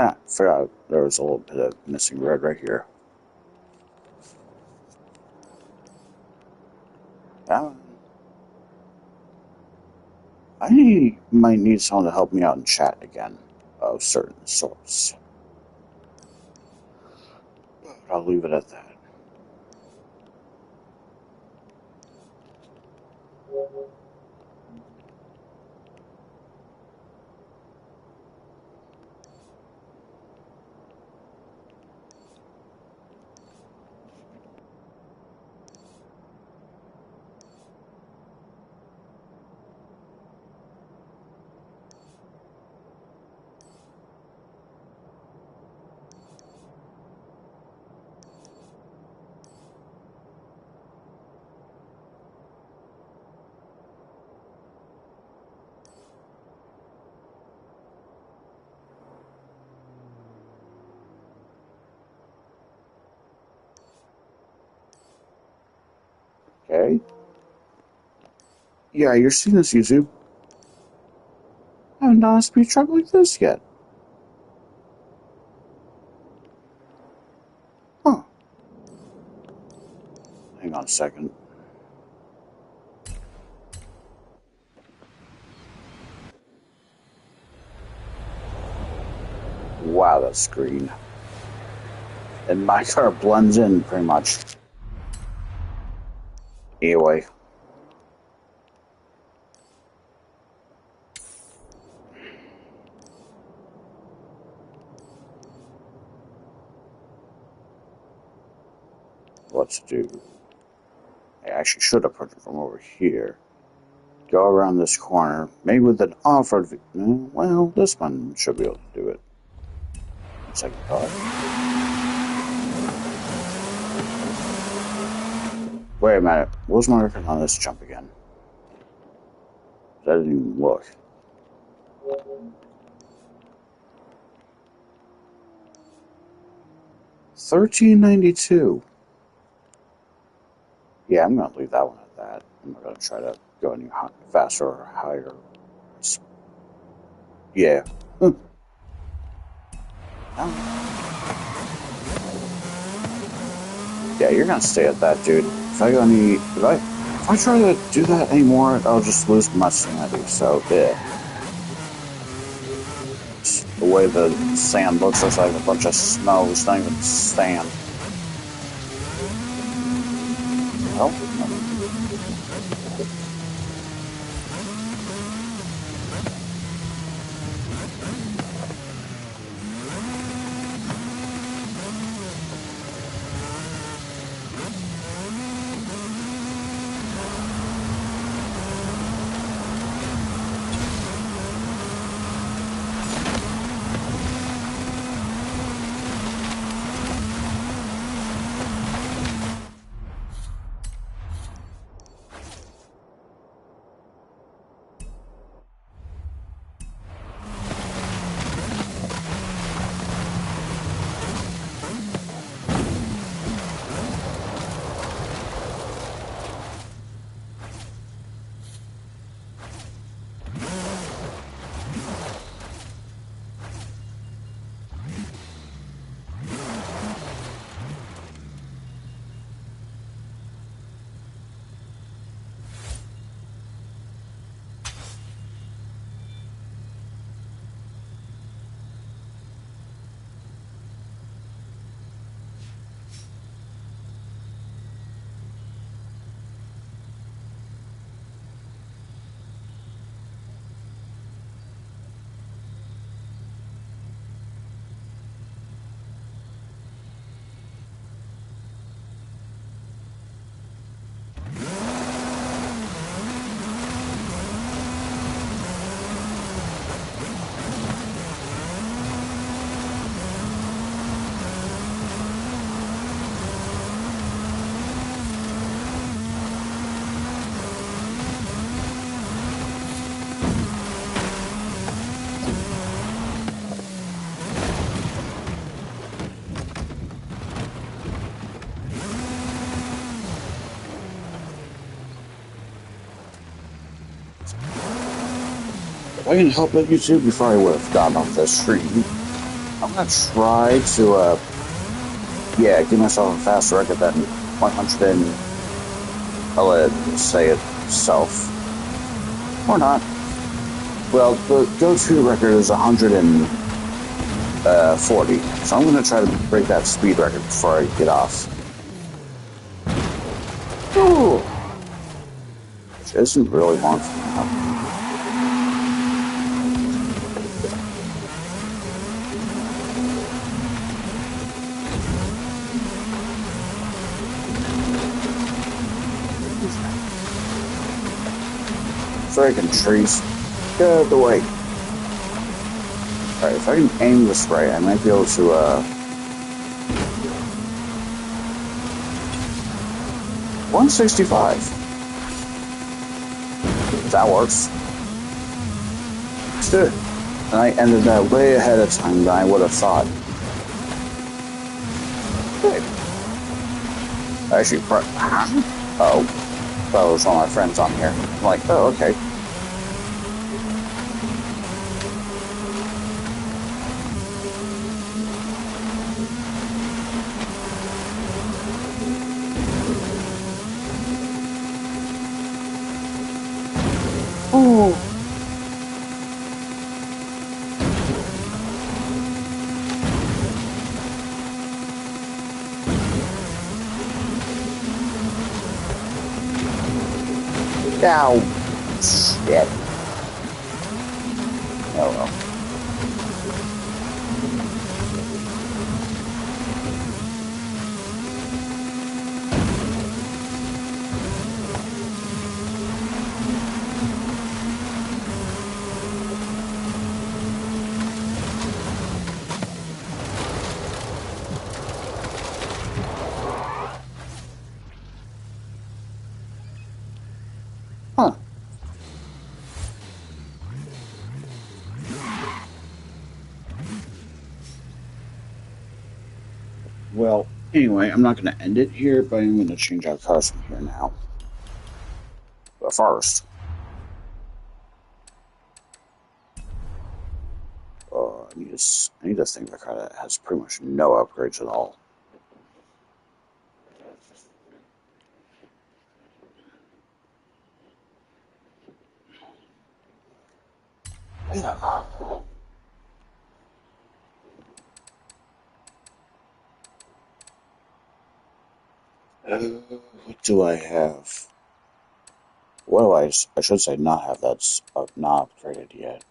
Ah, forgot there was a little bit of missing red right here. I might need someone to help me out in chat again of certain sorts. But I'll leave it at that. Okay. Yeah, you're seeing this, YouTube. I haven't done a speed truck like this yet. Huh. Hang on a second. Wow, that's green. And my car blends in pretty much. Anyway. What to do? I actually should have put it from over here. Go around this corner, maybe with an off-road. Well, this one should be able to do it. Second thought. Wait a minute. What's my record on this jump again? I didn't even look. 1392. Yeah, I'm gonna leave that one at that. I'm not gonna try to go any faster or higher. Yeah. Yeah, you're gonna stay at that, dude. If I try to do that anymore, I'll just lose my sanity. So yeah. The way the sand looks like a bunch of snow. It's not even sand. Well. If I can help it, YouTube, before I would have gotten off the stream, I'm gonna try to, give myself a faster record than 100 and I'll let it say it itself. Or not. Well, the go-to record is 140, so I'm gonna try to break that speed record before I get off. Ooh. Which isn't really long from now. Freaking trees. Get out of the way. Alright, if I can aim this right, I might be able to, 165. That works. Let's do it. And I ended that way ahead of time than I would have thought. Okay. Actually, oh. thought it was one of my friends on here. I'm like, oh, okay. Oh. Ow. Shit. Oh well. Huh. Well, anyway, I'm not going to end it here, but I'm going to change out cars from here now. But first, I need this thing that kind of has pretty much no upgrades at all. Yeah. What do I have? What do I should say not have that's not upgraded yet.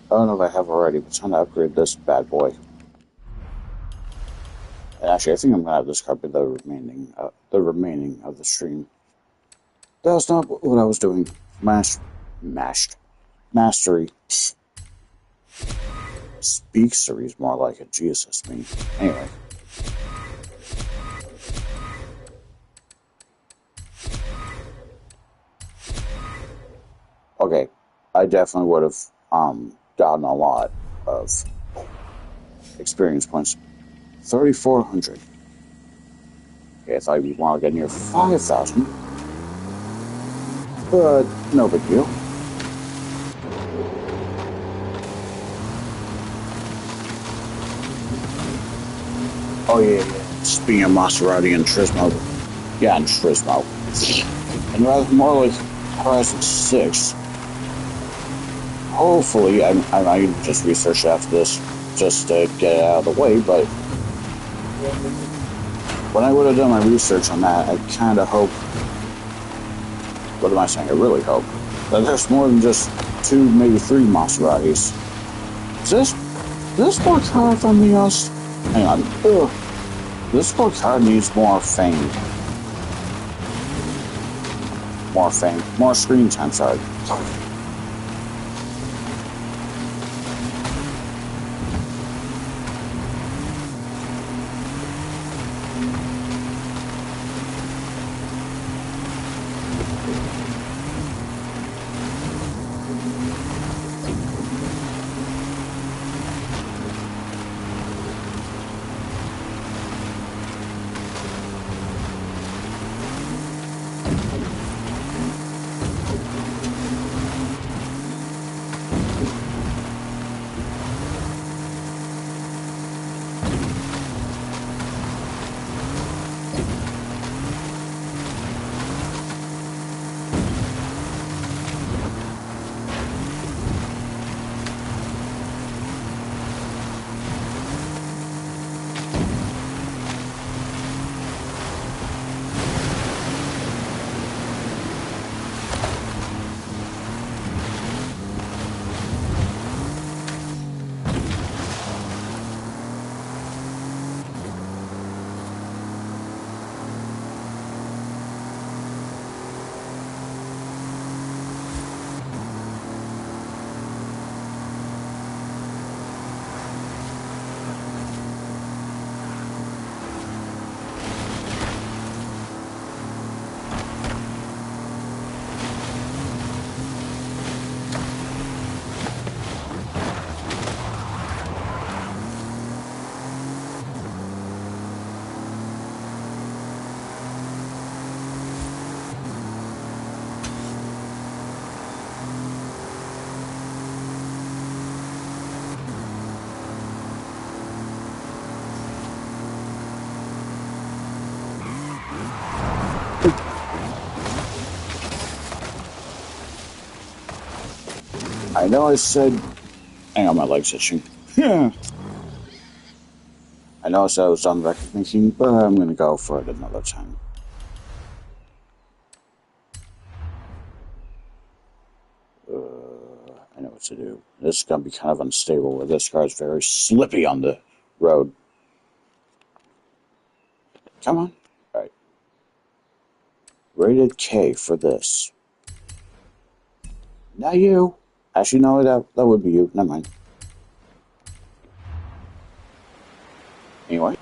I don't know if I have already, but it's time to upgrade this bad boy. And actually, I think I'm gonna have this car be the remaining of the stream. That was not what I was doing. Mastery. Speakstery is more like it. Jesus me. Anyway. Okay. I definitely would have gotten a lot of experience points. 3,400. Okay, I thought you'd want to get near 5,000. But no big deal. Oh yeah. Speaking of Maserati and Turismo. Yeah, and Turismo. And rather more like Horizon 6. Hopefully, I might just research after this just to get it out of the way, but when I would have done my research on that, I kind of hope, what am I saying, I really hope, that there's more than just 2, maybe 3 Maseratis. Is this poor car something else? Hang on. Ugh. This poor car needs more fame. More fame. More screen time, sorry. I know I said... Hang on, my leg's itching. Yeah. I know I said I was done recognizing, but I'm going to go for it another time. I know what to do. This is going to be kind of unstable, where this car's very slippy on the road. Come on. Alright. Rated K for this. Not you. Actually, no, that would be you. Never mind. Anyway.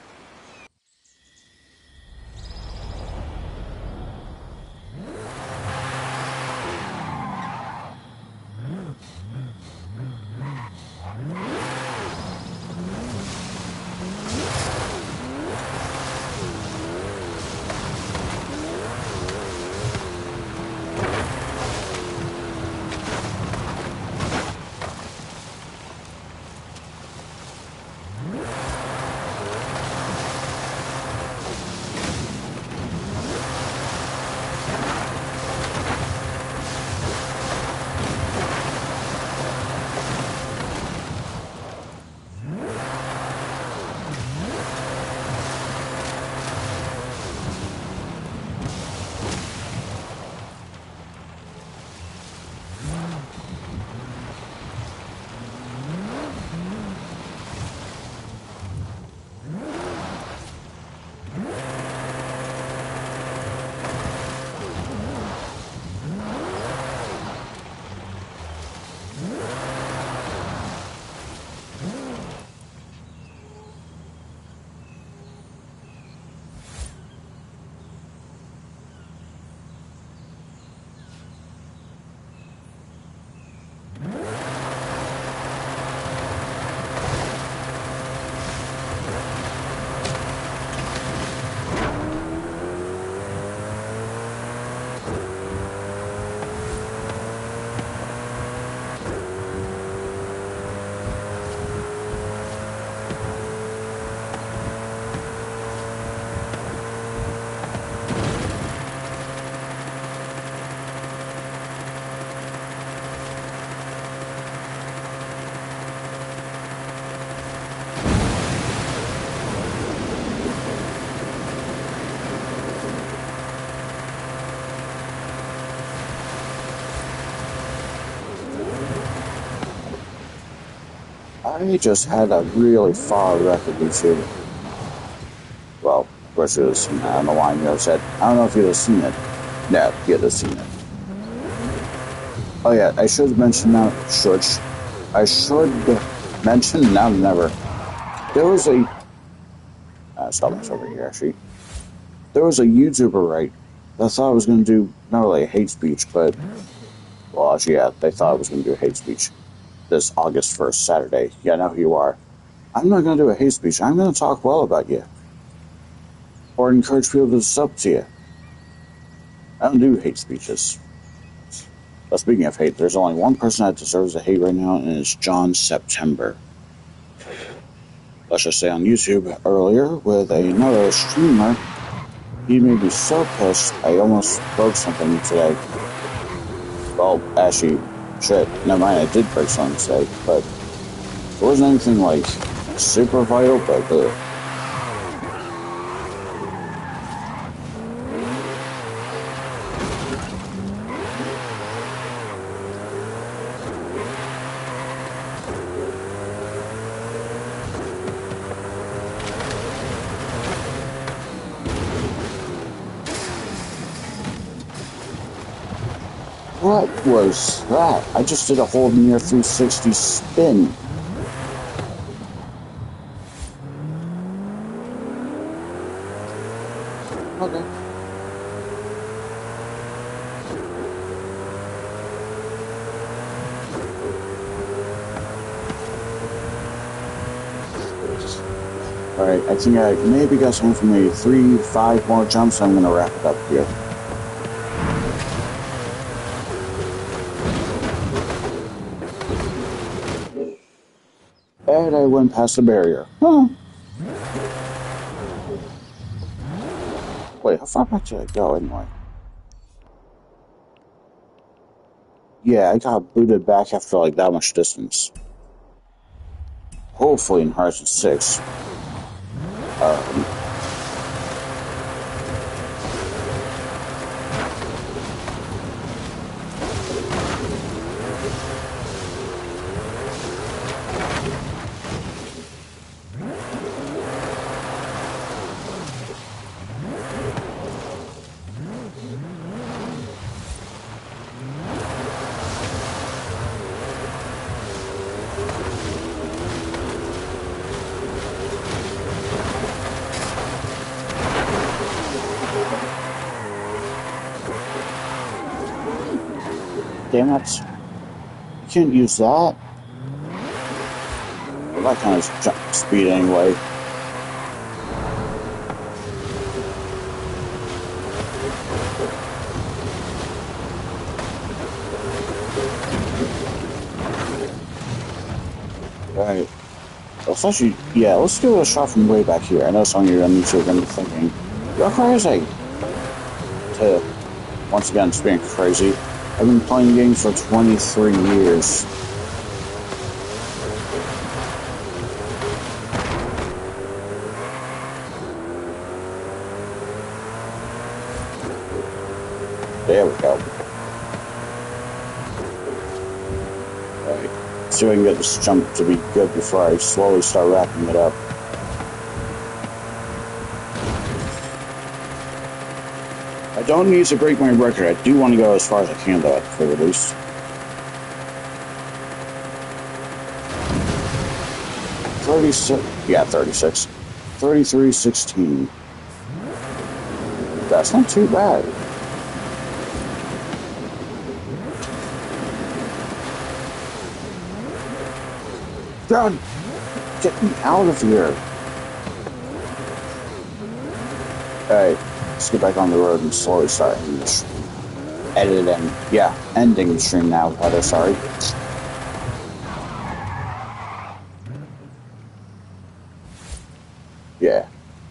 I just had a really far record YouTube. Well, of course you'd have seen that. I don't know why you said. I don't know if you'd have seen it. No, you'd have seen it. Oh yeah, I should mention now. I should mention now never. There was a. Stop this over here. Actually, there was a YouTuber, right? That thought I was going to do not really a hate speech, but well, actually, yeah, they thought I was going to do a hate speech this August 1st, Saturday. Yeah, I know who you are. I'm not going to do a hate speech. I'm going to talk well about you. Or encourage people to sub to you. I don't do hate speeches. But speaking of hate, there's only one person that deserves a hate right now, and it's John September. Let's just say on YouTube earlier with another streamer, he made me so pissed I almost broke something today. Well, actually, shit, never mind, I did break something today, but it wasn't anything like super vital, but what was that? I just did a whole near 360 spin. Okay. Alright, I think I maybe got some for me 3-5 more jumps. I'm gonna wrap it up here. And I went past the barrier. Huh. Wait, how far back did I go anyway? Yeah, I got booted back after like that much distance. Hopefully in Horizon 6. Damn it. You can't use that. Well, that kind of jump speed anyway. Right. Let's actually, yeah, let's give it a shot from way back here. I know some of you on YouTube are going to be thinking, you're crazy. To, once again, it's being crazy. I've been playing games for 23 years. There we go. Alright. See if I can get this jump to be good before I slowly start wrapping it up. I don't need to break my record. I do want to go as far as I can, though, at the very least. Yeah, 36. 33:16. That's not too bad. God, get me out of here. Alright, let's get back on the road and slowly start ending the stream. Editing. Yeah, ending the stream now, rather, sorry. Yeah,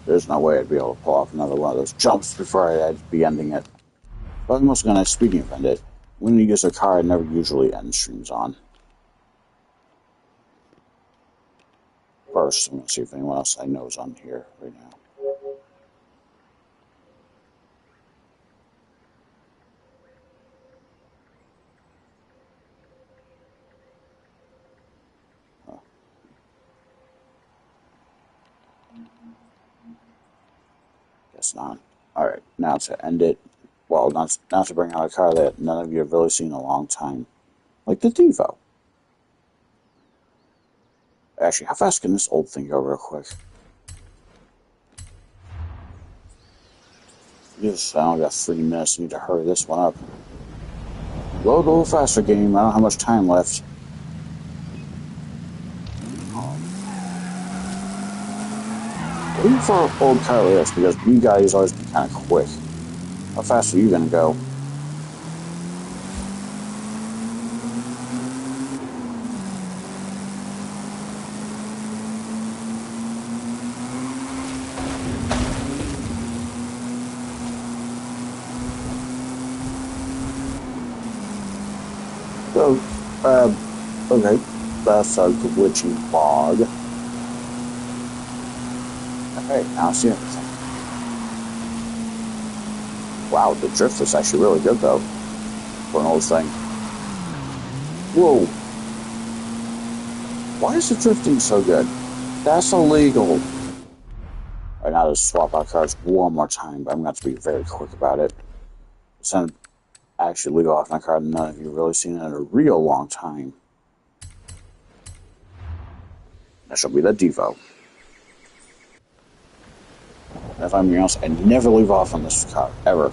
there's no way I'd be able to pull off another one of those jumps before I'd be ending it. But I'm also gonna speeding event it. When you use a car, I never usually end streams on. First, I'm gonna see if anyone else I know is on here right now. Guess not. Alright, now to end it. Well, not to bring out a car that none of you have really seen in a long time. Like the Devo. Actually, how fast can this old thing go real quick? Yes, I only got 3 minutes. I need to hurry this one up. Load a little faster, game. I don't have much time left. Even for an old car like this, because you guys always be kind of quick. How fast are you gonna go? So, okay, that's a glitchy bog. Okay, now I see everything. Wow, the drift is actually really good, though, for an old thing. Whoa. Why is the drifting so good? That's illegal. Alright, now to swap out cars one more time, but I'm going to have to be very quick about it. It's going to actually leave off my car that none of you have really seen in a real long time. That shall be the Devo. And if I'm being honest, I never leave off on this car, ever.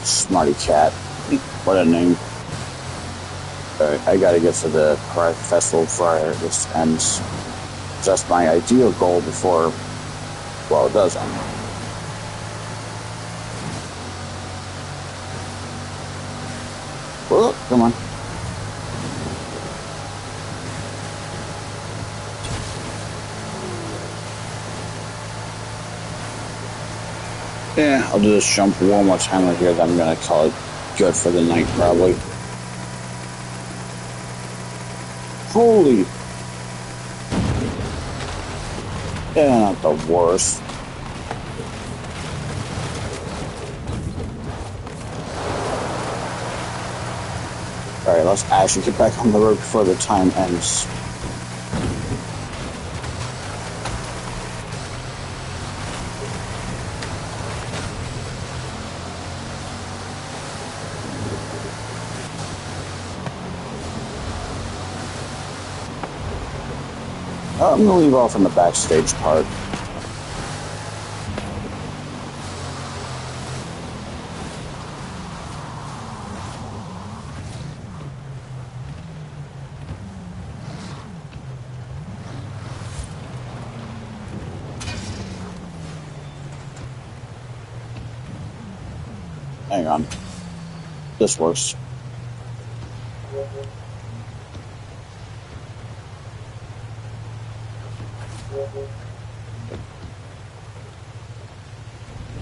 Smarty Cat. What a name. Alright, I gotta get to the Quarry Festival before this ends. Just my ideal goal before, well, it does end. Well, come on. Yeah, I'll do this jump one more time right here, then I'm gonna call it good for the night, probably. Holy! Yeah, not the worst. Alright, let's actually get back on the road before the time ends. I'm gonna leave off in the backstage part. Hang on. This works.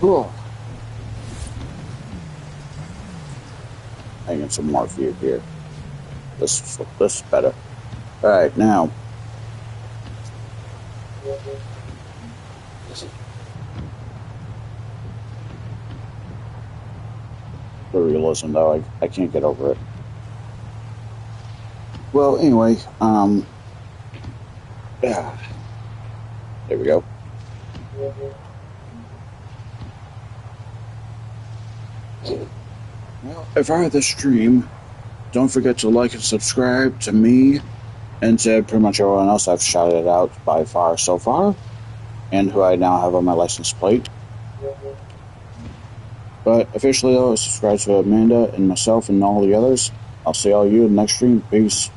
Cool. I get some more view here. This is better. Alright, now. The realism, though, I can't get over it. Well, anyway, yeah. There we go. Well, if I had this stream, don't forget to like and subscribe to me and to pretty much everyone else I've shouted out by far so far, and who I now have on my license plate. But officially, though, subscribe to Amanda and myself and all the others. I'll see all you in the next stream. Peace.